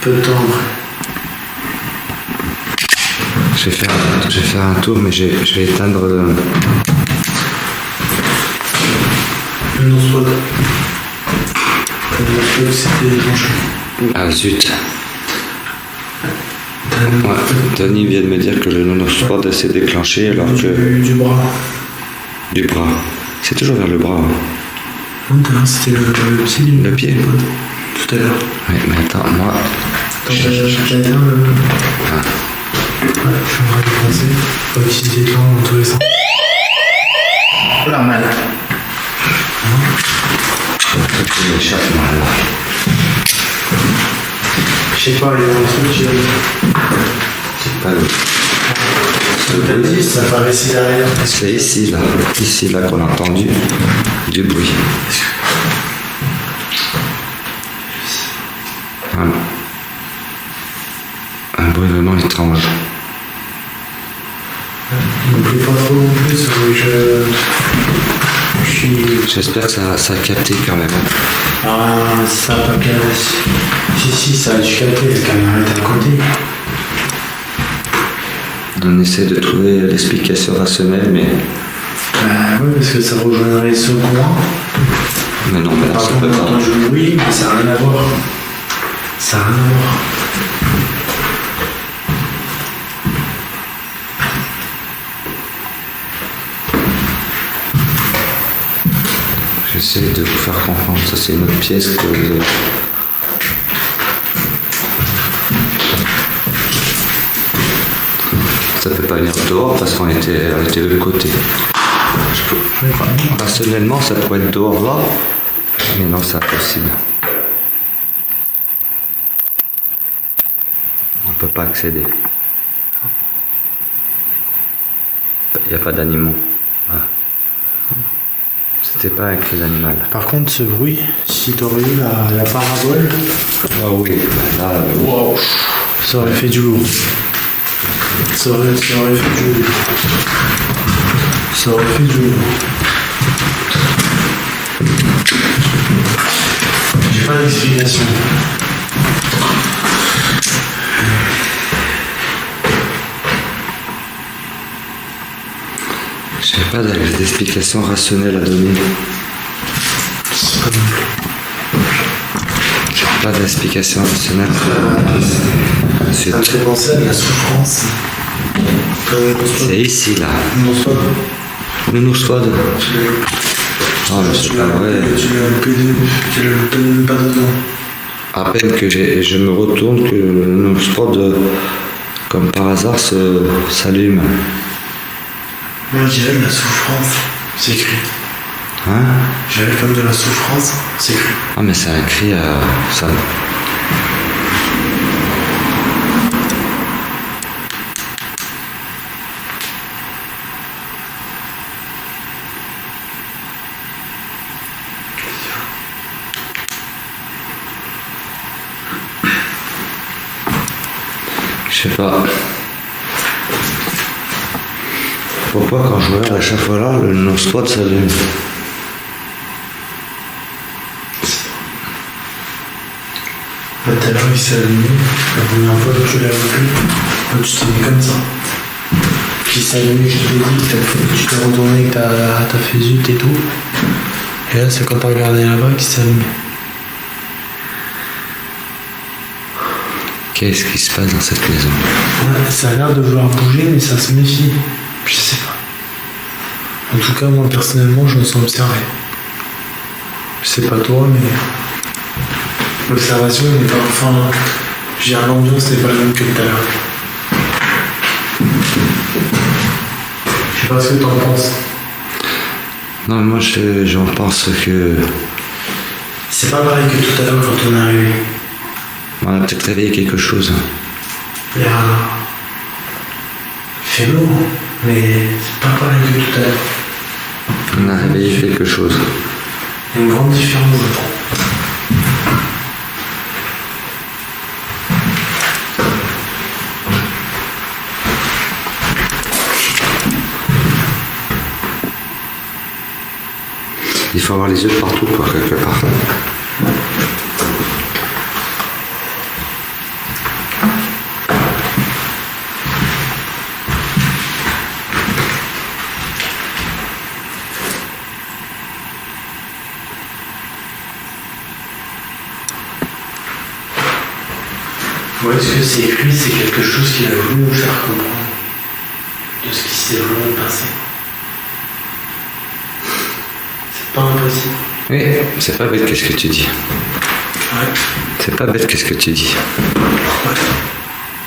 Peu de temps après. je vais faire un tour, mais je vais éteindre. Le non-spot. Le non-spot, c'était déclenché. Ah zut. Ouais, Tony vient de me dire que le non-spot s'est déclenché alors que. Du bras. Du bras. C'est toujours vers le bras. Hein. Non, tout à l'heure, c'était le pied du Le pied. Tout à l'heure. Ouais, mais attends, moi. Attends, j'allais dire le. Ah. Ouais, je suis en train de penser. Faut utiliser les jambes dans tous les sens. Oh la mal. Je sais pas, il y a un truc. C'est pas le. T'as dit, ça paraît ici derrière. C'est ici là qu'on a entendu du bruit. Un bruit vraiment étrange. Ne plaît pas trop non plus, je suis. J'espère que ça a capté quand même. Ah, ça a pas capté. Si, ça a dû capter, la caméra est à côté. On essaie de trouver l'explication rationnelle, mais. Oui, parce que ça rejoindrait ce coin. Mais non, mais là, Par ça contre, peut on a pas. entendu le bruit, mais ça n'a rien à voir. Ça n'a rien à voir. J'essaie de vous faire comprendre. Ça, c'est une autre pièce que vous avez. Ça peut pas venir dehors parce qu'on était de l'autre côté. Personnellement, ça pourrait être dehors là, mais non, c'est impossible. On peut pas accéder. Il n'y a pas d'animaux. Ah. C'était pas un cri d'animal. Par contre, ce bruit, si t'aurais eu la parabole, Ah oui, là, wow, ça aurait fait du lourd. Ça aurait fait du lourd. Ça aurait fait du lourd. J'ai pas d'explication. j'ai pas d'explication rationnelle à donner. J'ai pas d'explication rationnelle. Ça me fait penser à de la souffrance. C'est ici, là. Non, c'est pas. Nounousfod. Oh, mais c'est pas vrai. Tu l'as pas dedans. À peine que je me retourne, que le Nounousfod, comme par hasard, s'allume. Moi, je dirais de la souffrance. C'est écrit. Hein? Je dirais comme de la souffrance. C'est écrit. Ah, mais c'est un cri, ça. Je sais pas. Pourquoi quand je regarde à chaque fois là, le non-spot s'allume? Tout à l'heure, il s'est allumé. La première fois que tu l'as vu, tu t'es mis comme ça. qui s'est allumé, je t'ai dit que tu t'es retourné et que t'as fait zut et tout. Et là, c'est quand t'as regardé là-bas qu'il s'est allumé. Qu'est-ce qui se passe dans cette maison? Ouais, ça a l'air de vouloir bouger, mais ça se méfie. Je sais pas. En tout cas, moi, personnellement, je me sens observé. Je sais pas toi, mais l'observation n'est pas... Enfin, je veux dire, l'ambiance n'est pas la même que tout à l'heure. Je sais pas ce que t'en penses. Non, moi j'en pense que C'est pas pareil que tout à l'heure quand on est arrivé. on a peut-être réveillé quelque chose. Il y a... Il fait lourd, mais c'est pas pareil que tout à l'heure. On a réveillé quelque chose. Il y a une grande différence, je trouve. Il faut avoir les yeux partout, quoi, quelque part. Ou est-ce que c'est écrit, c'est quelque chose qu'il a voulu nous faire comprendre de ce qui s'est vraiment passé? C'est pas impossible. Oui, c'est pas bête, qu'est-ce que tu dis? Ouais. C'est pas bête, qu'est-ce que tu dis? Ouais.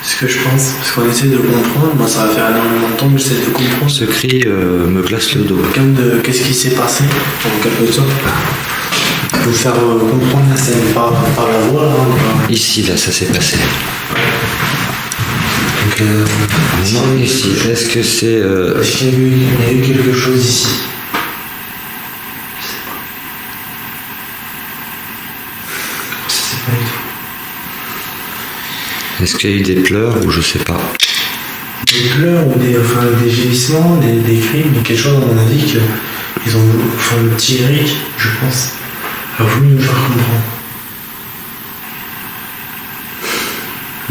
C'est ce que je pense. Parce qu'on essaie de comprendre. Moi, ça va faire énormément de temps que j'essaie de comprendre. Ce cri me glace le dos. Comme de qu'est-ce qui s'est passé, en quelque sorte. Vous faire comprendre la scène par la voix, là. Ici, là, ça s'est passé. Donc, Non, ici, est-ce que c'est... Est-ce qu'il y a eu quelque chose ici? Je sais pas du tout. Est-ce qu'il y a eu des pleurs ou je sais pas? Des pleurs ou des gémissements, des cris, mais quelque chose, à mon avis, qu'ils ont voulu. Enfin, le petit Eric, je pense, a voulu nous faire comprendre.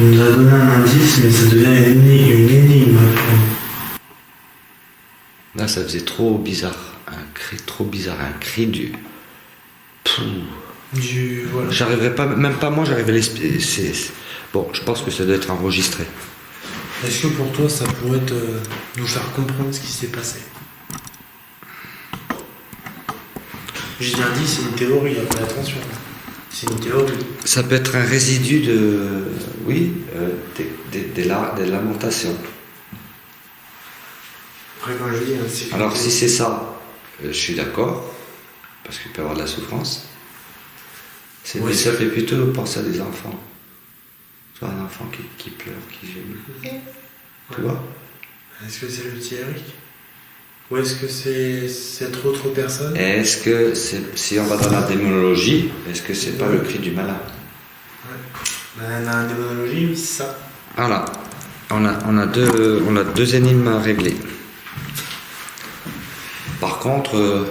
Il nous a donné un indice, mais ça devient une énigme pour nous. Là, ça faisait trop bizarre. Un cri trop bizarre. Un cri du... Pouh. Voilà. J'arriverais pas... Même pas moi, j'arriverais... Bon, je pense que ça doit être enregistré. Est-ce que pour toi, ça pourrait nous faire comprendre ce qui s'est passé? J'ai bien dit, c'est une théorie, après attention. C'est une théorie. Ça peut être un résidu de... Oui, des lamentations. Après, quand je dis, c'est... Alors, si c'est ça, je suis d'accord, parce qu'il peut y avoir de la souffrance. Oui. Ça fait plutôt penser à des enfants. Tu vois, un enfant qui pleure, qui gémit. Tu vois? Est-ce que c'est le petit Eric? Ou est-ce que c'est cette autre personne? Est-ce que, si on va dans la démonologie, est-ce que c'est pas le cri du malin? Ouais. Dans la démonologie, oui, c'est ça. Voilà. On a deux énigmes à régler. Par contre,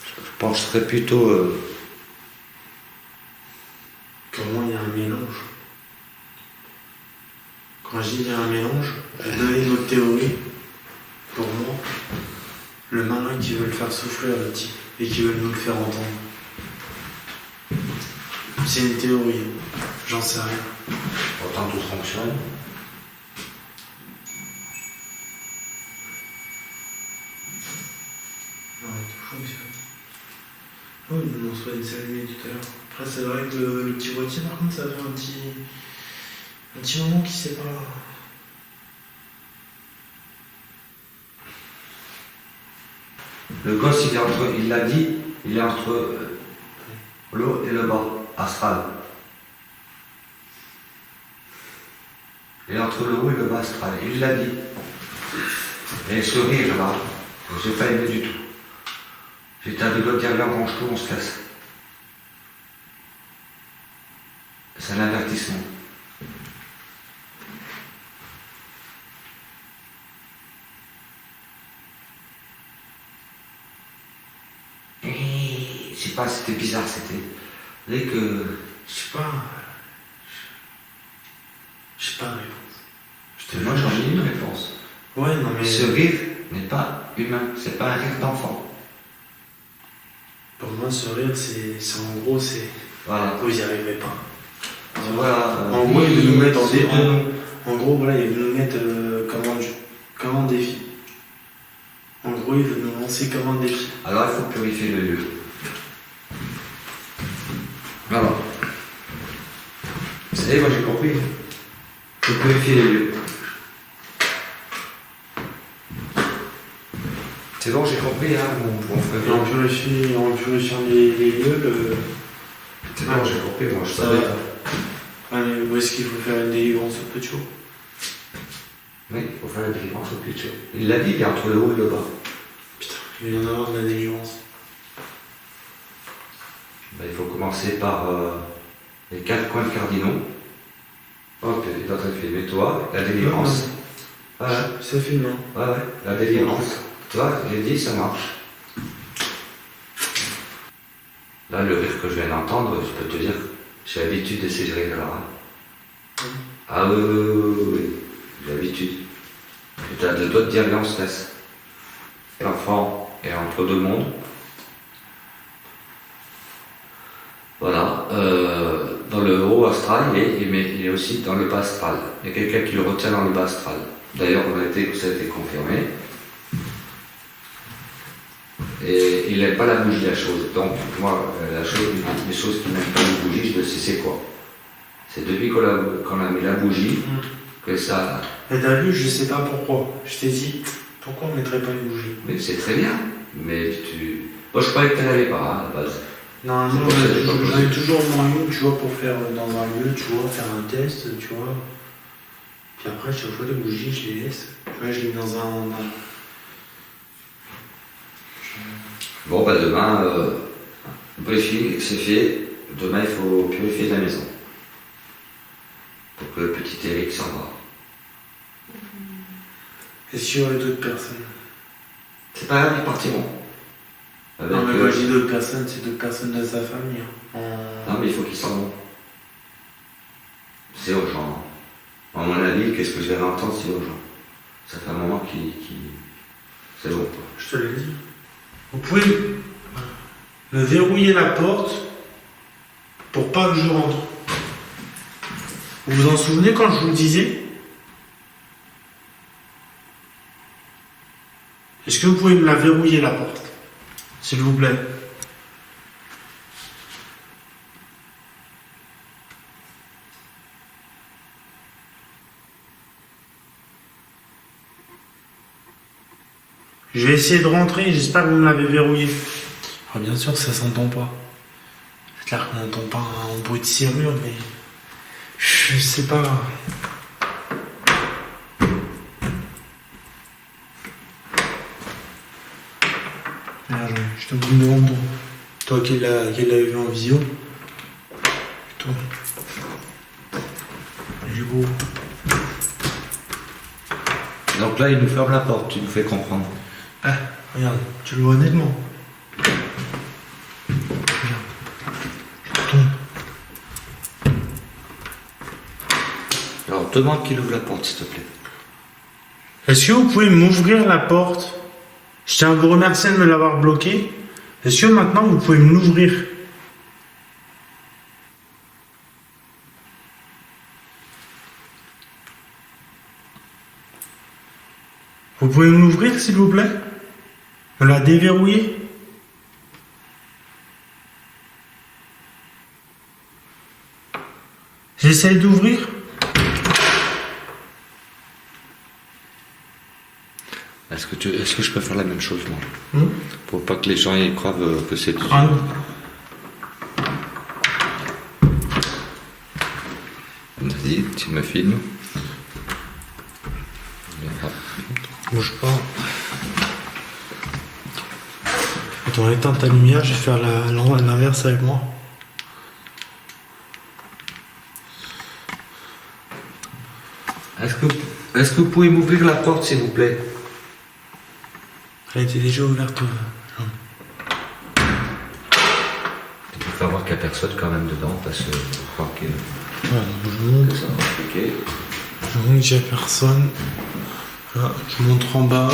je penserais plutôt... Pour moi, il y a un mélange. Quand je dis il y a un mélange, je vais donner une autre théorie. Pour moi, le malin qui veut le faire souffrir le type et qui veut nous le faire entendre. C'est une théorie, j'en sais rien. Pourtant, tout fonctionne. Ouais, tout fonctionne. Oh, mon soin s'est allumé tout à l'heure. Après, c'est vrai que le petit boîtier, par contre, ça fait un petit moment qu'il sait pas. Le gosse, il l'a dit, il est entre l'eau et le bas, astral. Il est entre le haut et le bas astral. Il l'a dit. Et le sourire là, je n'ai pas aimé du tout. J'étais à deux doigts de dire là, range tout, on se casse. C'est un avertissement. Et je sais pas, c'était bizarre, c'était. Dès que. Je sais pas. Je sais pas la réponse. Moi j'en ai une réponse. Ouais, non mais... Ce rire n'est pas humain, c'est pas un rire d'enfant. Pour moi, ce rire, c'est en gros, c'est... Voilà. Vous n'y arrivez pas. Voilà. En gros, il veut nous mettre c'est bon. en gros, voilà, il veut nous mettre comme un défi. En gros, il veut nous lancer comme un défi. Alors il faut purifier le lieu. Voilà. Vous savez, moi j'ai compris. Il faut purifier les lieux. C'est bon, j'ai compris, hein, mon frère. Et en purifiant les lieux, C'est bon, j'ai compris, moi je ça savais. va. Allez, où est-ce qu'il faut faire une délivrance au petit jour? Oui, il faut faire la délivrance au plus chaud. Il l'a dit, il y a entre le haut et le bas. Putain, il va y en avoir de la délivrance. Ben, il faut commencer par les 4 coins cardinaux. Ok, il est en train de filmer. Toi, la délivrance. Ouais, Ça filme, hein. ouais, la délivrance. Toi, j'ai dit, ça marche. Là, le rire que je viens d'entendre, je peux te dire, j'ai l'habitude de ces rires-là. Ah oui, j'ai l'habitude. Tu as le doigt de dire, viens, on se laisse. L'enfant est entre deux mondes. Voilà. Dans le haut astral, il est aussi dans le bas astral. Il y a quelqu'un qui le retient dans le bas astral. D'ailleurs, ça a été confirmé. Et il n'aime pas la bougie, la chose. Donc, moi, les choses qui n'aiment pas la bougie, je le sais c'est quoi. C'est depuis qu'on a mis la bougie que ça... Mais t'as vu, je sais pas pourquoi. Je t'ai dit, pourquoi on mettrait pas une bougie? Mais c'est très bien. Mais tu... Moi, je croyais que tu n'avais pas, hein, à la base. Normalement, j'en ai toujours moyen, tu vois, pour faire dans un lieu, tu vois, faire un test, tu vois. Puis après, chaque fois, les bougies, je les laisse. Tu vois, je les mets dans un... Bon, bah demain, le briefing, c'est fait. Demain, il faut purifier la maison. Pour que le petit Eric s'en va. Est-ce qu'il y aurait d'autres personnes? C'est pas grave, ils partiront. Avec, Non, mais moi, je dis d'autres personnes, c'est d'autres personnes de sa famille. Hein. Non, mais il faut qu'ils s'en vont. C'est urgent. À mon avis, qu'est-ce que je viens d'entendre, c'est urgent. Ça fait un moment qui... C'est bon. Je te l'ai dit. Vous pouvez me verrouiller la porte pour pas que je rentre. Vous vous en souvenez quand je vous le disais? Est-ce que vous pouvez me la verrouiller la porte, s'il vous plaît? Je vais essayer de rentrer, j'espère que vous me l'avez verrouillé. Ah, bien sûr, ça s'entend pas. C'est clair qu'on n'entend pas un bruit de serrure, mais je sais pas. Merde, je te vous demande, toi qui l'as vu en visio. Toi. Du coup. Donc là, il nous ferme la porte, tu nous fais comprendre. Ah, regarde, tu le vois nettement. Alors, demande qu'il ouvre la porte, s'il te plaît. Est-ce que vous pouvez m'ouvrir la porte? Je tiens à vous remercier de me l'avoir bloqué. Est-ce que maintenant vous pouvez me l'ouvrir? Vous pouvez me l'ouvrir, s'il vous plaît? Me la déverrouiller? J'essaye d'ouvrir. Est-ce que je peux faire la même chose, moi? Pour pas que les gens y croient que c'est... Ah non. Vas-y, tu me filmes. Bouge pas. Attends, éteins ta lumière, je vais faire l'inverse avec moi. Est-ce que vous pouvez m'ouvrir la porte, s'il vous plaît? Elle était déjà ouverte. Il faut falloir qu'il y a personne quand même dedans, parce que je crois que Voilà, je monte. ça va compliqué. Je monte, j'ai personne. Voilà, je montre en bas.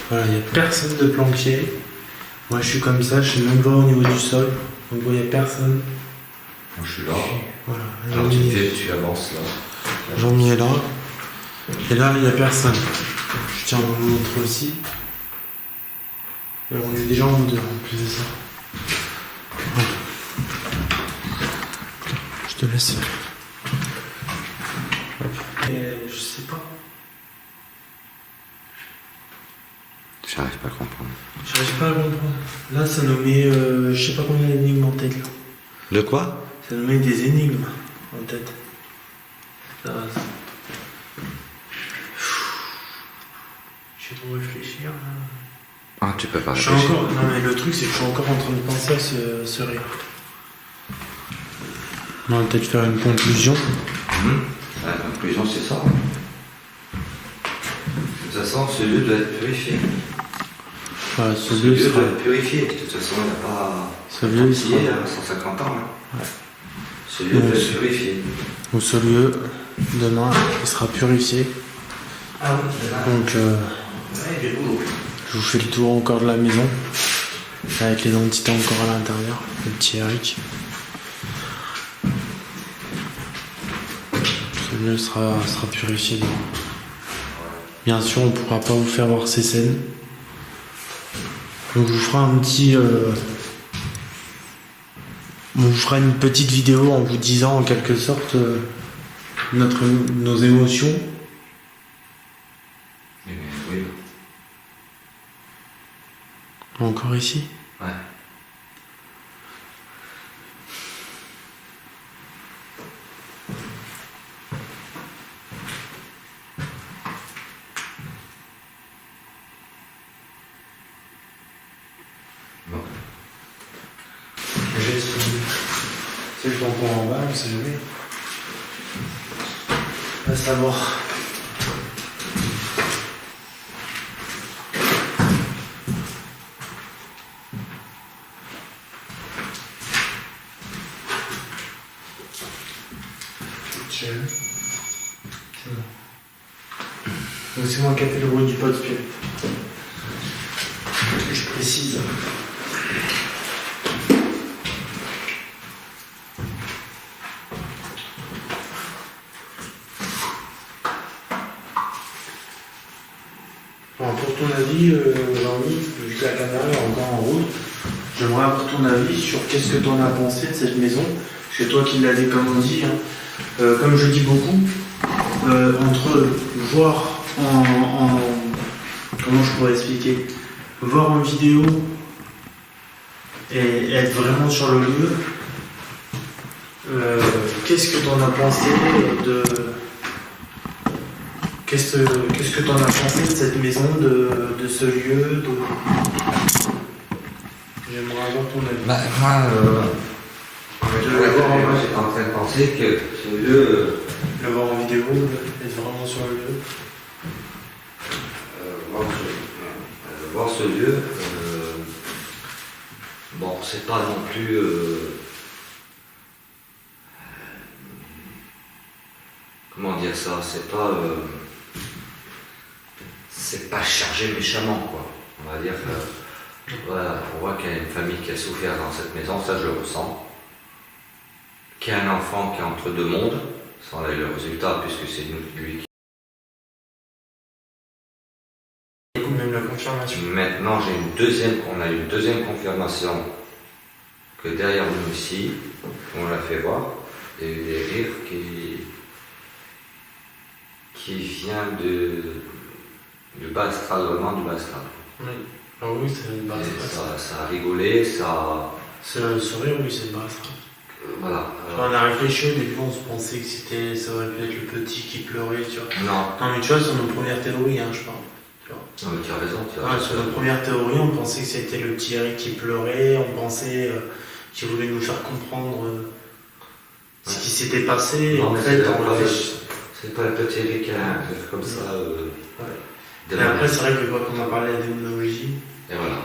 Voilà, il n'y a personne de planqué. Moi je suis comme ça, je sais même pas au niveau du sol. Donc il n'y a personne. Moi, je suis là. Voilà, Alors tu avances là. Jean-Mi est là. Et là, il n'y a personne. Je tiens à vous montrer aussi. Et on est déjà en deux en plus de ça. Voilà. Je te laisse. Hop. Et je sais pas. J'arrive pas à comprendre. J'arrive pas à comprendre. Là, ça nous met, je sais pas combien d'énigmes en tête là. De quoi? Ça nous met des énigmes en tête. Ça, j'ai trop réfléchir là. Ah, tu peux pas Je suis réfléchir. encore. Non mais le truc c'est que je suis encore en train de penser à ce rire. On va peut-être faire une conclusion. La conclusion, c'est ça. De toute façon, ce lieu doit être purifié. Voilà, ce Ce lieu lieu sera. doit être purifié. De toute façon, il n'y a pas. Ce lieu il Il y sera. a 150 ans. Hein. Ouais. Ce lieu doit être purifié. Donc ce lieu, demain, il sera purifié. Ah oui, Donc je vous fais le tour encore de la maison. Avec les entités encore à l'intérieur. Le petit Eric. Ce lieu sera purifié demain. Bien sûr, on ne pourra pas vous faire voir ces scènes. Donc, je vous ferai un petit. On vous fera une petite vidéo en vous disant en quelque sorte nos émotions. Oui. Encore ici. Ouais. Bon. Si je l'entends en bas, on sait jamais. À savoir. C'est bon. Donc c'est moi qui ai fait le bruit du pot spirit. Je précise. Alors, pour ton avis, Jean-Mi, vu que la caméra est encore en route, j'aimerais avoir ton avis sur qu'est-ce que tu en as pensé de cette maison. C'est toi qui l'as dit, comme on dit. Hein. Comme je dis beaucoup, entre voir comment je pourrais expliquer, voir en vidéo et être vraiment sur le lieu, qu'est-ce que tu en as pensé de... Qu'est-ce que tu en as pensé de cette maison, de ce lieu J'aimerais avoir ton avis. Bah, moi, j'étais en train de penser que ce lieu, Le voir en vidéo, être vraiment sur le lieu. voir ce lieu, bon, c'est pas non plus. Comment dire ça? C'est pas chargé méchamment, quoi. On va dire que, voilà, on voit qu'il y a une famille qui a souffert dans cette maison, ça je le ressens. Qu'il y a un enfant qui est entre deux mondes, ça on a eu le résultat puisque c'est lui qui. Du coup, même la confirmation. Maintenant, on a eu une deuxième confirmation que derrière nous ici, on l'a fait voir, il y a eu des rires qui vient du bas astral, vraiment du bas astral. Oui. Ah oui, c'est une base. Ça a rigolé, ça. Ce rire, oui, c'est une base. Voilà. Quand on a réfléchi au début, on se pensait que ça aurait pu être le petit qui pleurait, tu vois. Non. Non, mais tu vois, sur nos premières théories, hein, je parle. Tu vois. Non, mais tu as raison. Sur nos premières théories, on pensait que c'était le petit Eric qui pleurait, on pensait qu'il voulait nous faire comprendre ce qui s'était passé. Non, en mais fait, c'est pas le petit Eric qui a comme ça. Et après, c'est vrai que quand on a parlé de la démonologie, Et voilà.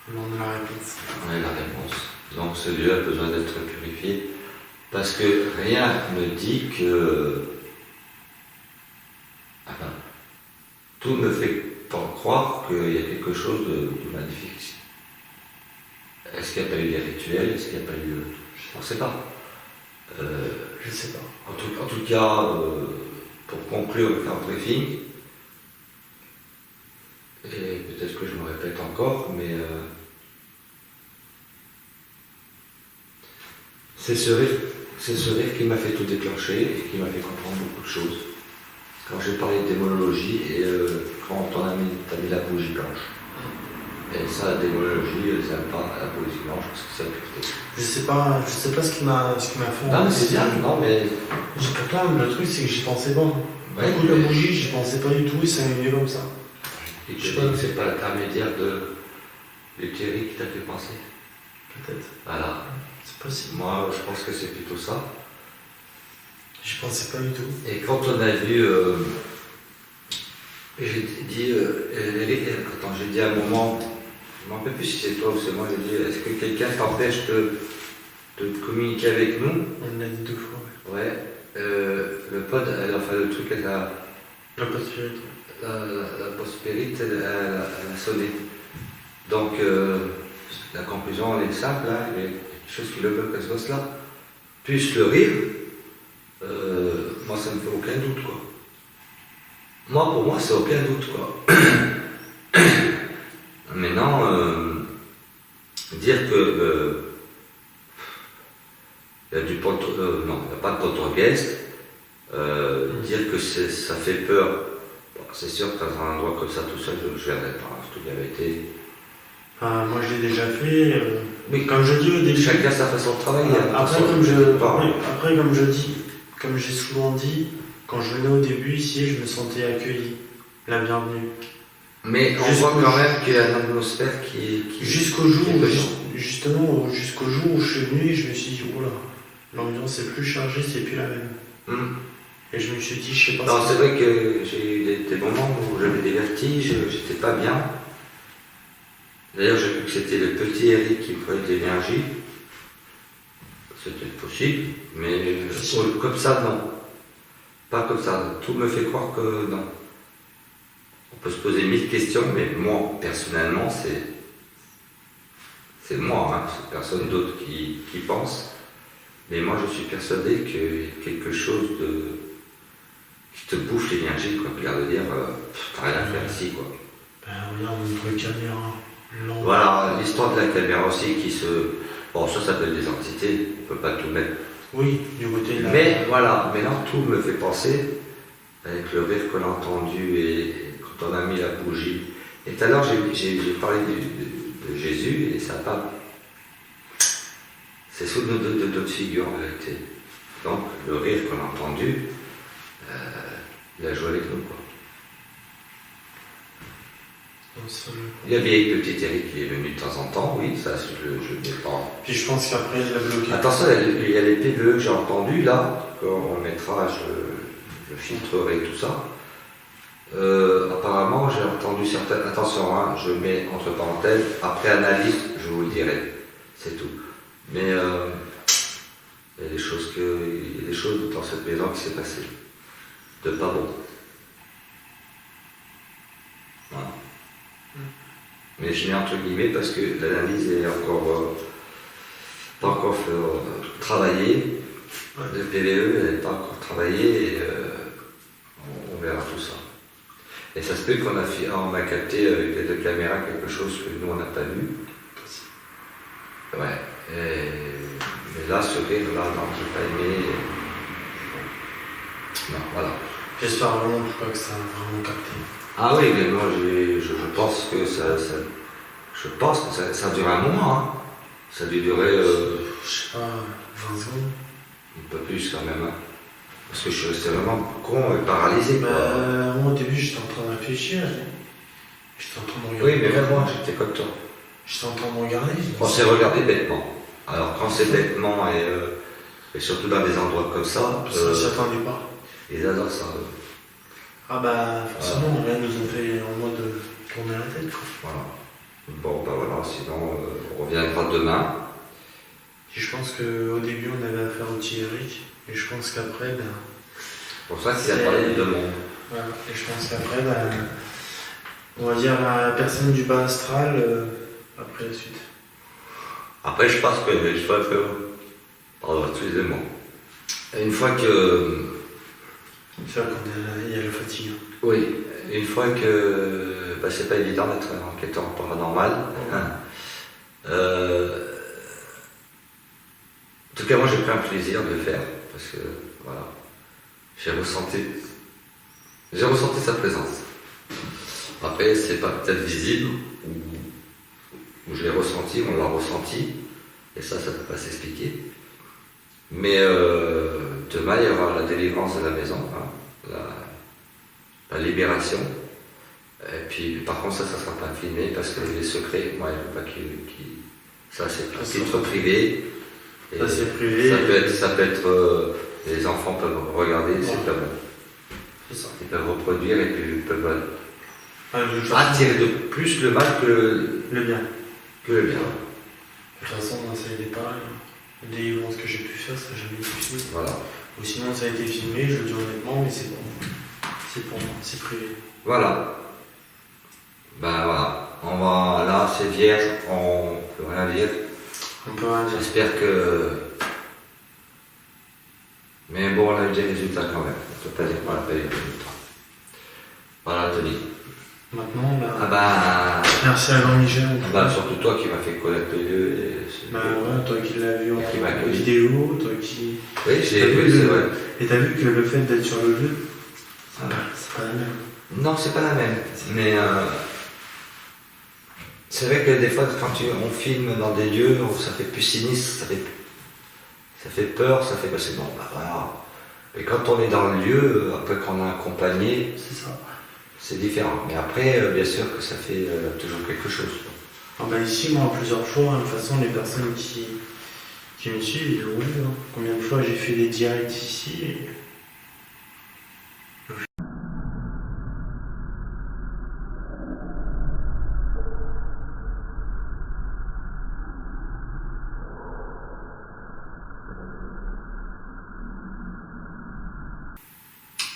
on a la réponse. On a la réponse. Donc ce lieu a besoin d'être purifié parce que rien ne dit que. Ah ben, tout me fait croire qu'il y a quelque chose de magnifique ici. Est-ce qu'il n'y a pas eu des rituels? Est-ce qu'il n'y a pas eu... Je ne sais pas. Je sais pas. En tout cas, pour conclure et faire un briefing, et peut-être que je me répète encore, mais c'est ce rire qui m'a fait tout déclencher et qui m'a fait comprendre beaucoup de choses. Quand j'ai parlé de démonologie et quand on a mis la bougie blanche. Et ça, la démonologie, ça n'aime pas la bougie blanche parce que c'est la pureté. Je sais pas ce qui m'a fait. Non, mais c'est bien, non, mais. Pourtant, le truc, c'est que j'y pensais pas. Ouais, Du coup, la bougie, j'y pensais pas du tout et ça m'est venu comme ça. Et tu dis que c'est pas l'intermédiaire de Thierry qui t'a fait penser? Peut-être. Voilà. C'est possible. Moi, je pense que c'est plutôt ça. J'y pensais pas du tout. Et quand on a vu, j'ai dit, quand j'ai dit à un moment, je ne me rappelle plus si c'est toi ou c'est moi, j'ai dit, est-ce que quelqu'un t'empêche de communiquer avec nous? On l'a dit 2 fois, ouais. Ouais. Le pod, enfin le truc, La postérité. la postérité, elle a sonné. Donc, la conclusion, elle est simple, hein, il y a quelque chose qui le bloque à ce gosse-là. Plus le rire, moi, ça ne me fait aucun doute, quoi. Pour moi, c'est aucun doute, quoi. Maintenant, dire que il y a du non, il n'y a pas de poltergeist, dire que ça fait peur, bon, c'est sûr que dans un endroit comme ça, tout seul, je ne verrais pas, toute la vérité. Moi, je l'ai déjà fait. Mais comme je dis au début. Chacun sa façon de travailler. Après, comme j'ai souvent dit, quand je venais au début ici, je me sentais accueilli, la bienvenue. Mais on voit quand même qu'il y a une atmosphère qui jusqu'au jour où, justement, jusqu'au jour où je suis venu, je me suis dit, oh là, l'ambiance est plus chargée, c'est plus la même. Et je me suis dit, je sais pas. Non, c'est vrai que j'ai eu des moments où j'avais des vertiges, j'étais pas bien. D'ailleurs, j'ai cru que c'était le petit Eric qui me prenait de l'énergie. C'était possible, mais comme ça, non. Pas comme ça. Tout me fait croire que non. On peut se poser 1000 questions, mais moi, personnellement, c'est moi, hein, c'est personne d'autre qui pense. Mais moi, je suis persuadé qu'il y a quelque chose qui te bouffe l'énergie, quoi. Regarde, de dire, t'as rien à faire ici, quoi. Regarde notre caméra. Voilà, l'histoire de la caméra aussi qui se... Bon, ça s'appelle des entités, on ne peut pas tout mettre. Oui, du côté de la... Mais voilà, maintenant tout me fait penser, avec le rire qu'on a entendu et quand on a mis la bougie. Et tout à l'heure, j'ai parlé de Jésus et ça pas... C'est sous d'autres figures en réalité. Donc, le rire qu'on a entendu, il a joué avec nous, quoi. Il y a bien petit Eric qui est venu de temps en temps, oui, ça je ne l'ai pas. Puis je pense qu'après il a bloqué. Attention, il y a les PVE que j'ai entendus là, quand on mettra, je filtrerai tout ça. Apparemment, j'ai entendu certaines. Attention, hein, je mets entre parenthèses, après analyse, je vous le dirai, c'est tout. Mais il y a des choses dans cette maison qui s'est passé, de pas bon. Voilà. Mais je mets entre guillemets parce que l'analyse est encore pas encore travaillée. Ouais. Le PVE n'est pas encore travaillé et on verra tout ça. Et ça se peut qu'on a capté avec les 2 caméras quelque chose que nous on n'a pas vu. Ouais. Mais là, ce rire là, non, j'ai pas aimé. Non, voilà. J'espère vraiment pas que ça a vraiment capté. Ah oui, mais moi je pense que ça dure un moment. Hein. Ça a dû durer. Je sais pas, 20 secondes. Un peu plus quand même. Hein. Parce que je suis resté vraiment con et paralysé. Moi au début j'étais en train de réfléchir. J'étais en train de regarder. Oui, mais même moi j'étais comme toi. J'étais en train de regarder. On s'est regardé bêtement. Alors quand c'est bêtement et surtout dans des endroits comme ça. Parce qu'on s'y attendait pas. Ils adorent ça. Ah bah forcément, là nous ont fait en mode tourner la tête. Voilà. Bon bah voilà, sinon on reviendra demain. Et je pense qu'au début on avait affaire au petit Eric, et je pense qu'après c'est pour ça qu'il a parlé de monde. Voilà. Et je pense qu'après On va dire la personne du bas astral après la suite. Après, je pense que pardon, excusez-moi. Une fois que. C'est vrai qu'il y a la fatigue. Oui, une fois que. C'est pas évident d'être un enquêteur paranormal. Hein. En tout cas, moi j'ai pris un plaisir de le faire parce que voilà, j'ai ressenti sa présence. Après, c'est pas peut-être visible ou je l'ai ressenti, on l'a ressenti, et ça ne peut pas s'expliquer. Mais demain, il y aura la délivrance de la maison, hein, la libération. Et puis, par contre, ça ne sera pas filmé parce que les secrets, moi, il ne faut pas ça, c'est un titre privé. Et ça, c'est privé. Ça peut être les enfants peuvent regarder, c'est pas bon. C'est ça. Ils peuvent reproduire et puis ils peuvent attirer de plus le mal que le bien. Le bien. De toute façon, ça a été pareil. Les délivrances que j'ai pu faire, ça n'a jamais été filmé. Voilà. Ou sinon, ça a été filmé, je le dis honnêtement, mais c'est bon. C'est pour moi, c'est privé. Voilà. Ben voilà. On va, là, c'est vierge, on peut rien dire. On peut rien dire. J'espère que. Mais bon, on a eu des résultats quand même. On ne peut pas dire qu'on n'a pas eu des résultats. Voilà, Tony. Maintenant, là. Ah bah. Merci à Jean-Michel. Ah bah, surtout toi qui m'as fait connaître le lieu. Bah ouais, toi qui l'as vu Qui m'a en connu. vidéo, toi qui. Oui, j'ai vu, c'est vrai. Et t'as vu que le fait d'être sur le lieu, Ah. c'est pas la même. Non, c'est pas la même. Mais c'est vrai que des fois, quand on filme dans des lieux où ça fait plus sinistre, ça fait peur, ça fait passer bon, bah voilà. Et quand on est dans le lieu, après qu'on a accompagné, C'est ça. c'est différent. Mais après, bien sûr que ça fait toujours quelque chose. Ah bah ici, moi, plusieurs fois, de toute façon, les personnes qui me suivent, ils l'ont vu. Hein. Combien de fois j'ai fait des directs ici et...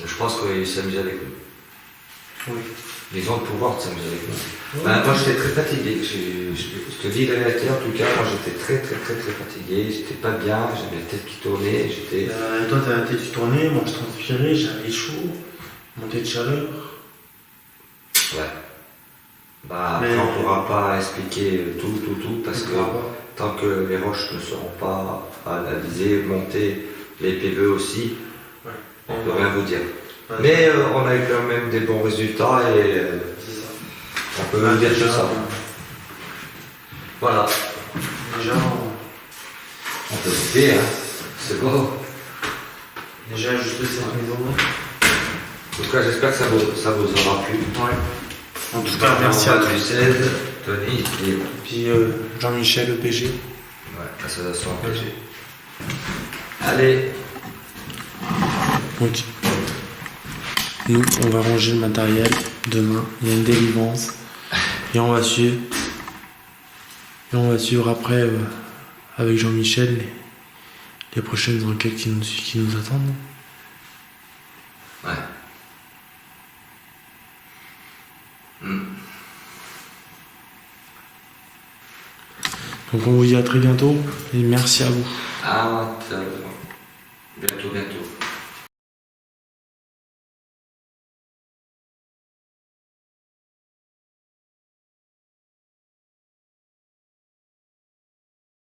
Je pense qu'ils s'amusent avec nous. Oui. Ils ont le pouvoir de s'amuser avec nous. Ben, moi, j'étais très fatigué. Je te dis la vérité, en tout cas, moi, j'étais très fatigué. J'étais pas bien, j'avais la tête qui tournait. Toi, t'as la tête qui tournait, moi, je transpirais, j'avais chaud, montée de chaleur. Ouais. Bah, après, on ne pourra pas expliquer tout, parce que tant que les roches ne seront pas analysées, montées, les PV aussi, Ouais. on ne peut rien vous dire. Ouais. Mais on a eu quand même des bons résultats et C'est ça. on peut vous dire que ça. Voilà. Déjà, On peut se dire, hein. C'est beau. déjà juste cette maison. En tout cas, j'espère que ça vous aura plu. Ouais. En tout cas, merci à tous. Lucède, Tony et Puis Jean-Michel, EPG. ouais, association PG. Allez. Ok. Nous, on va ranger le matériel. Demain, il y a une délivrance. Et on va suivre. Et on va suivre après, avec Jean-Michel, les prochaines enquêtes qui nous attendent. Ouais. Donc on vous dit à très bientôt. Et merci à vous. Ah,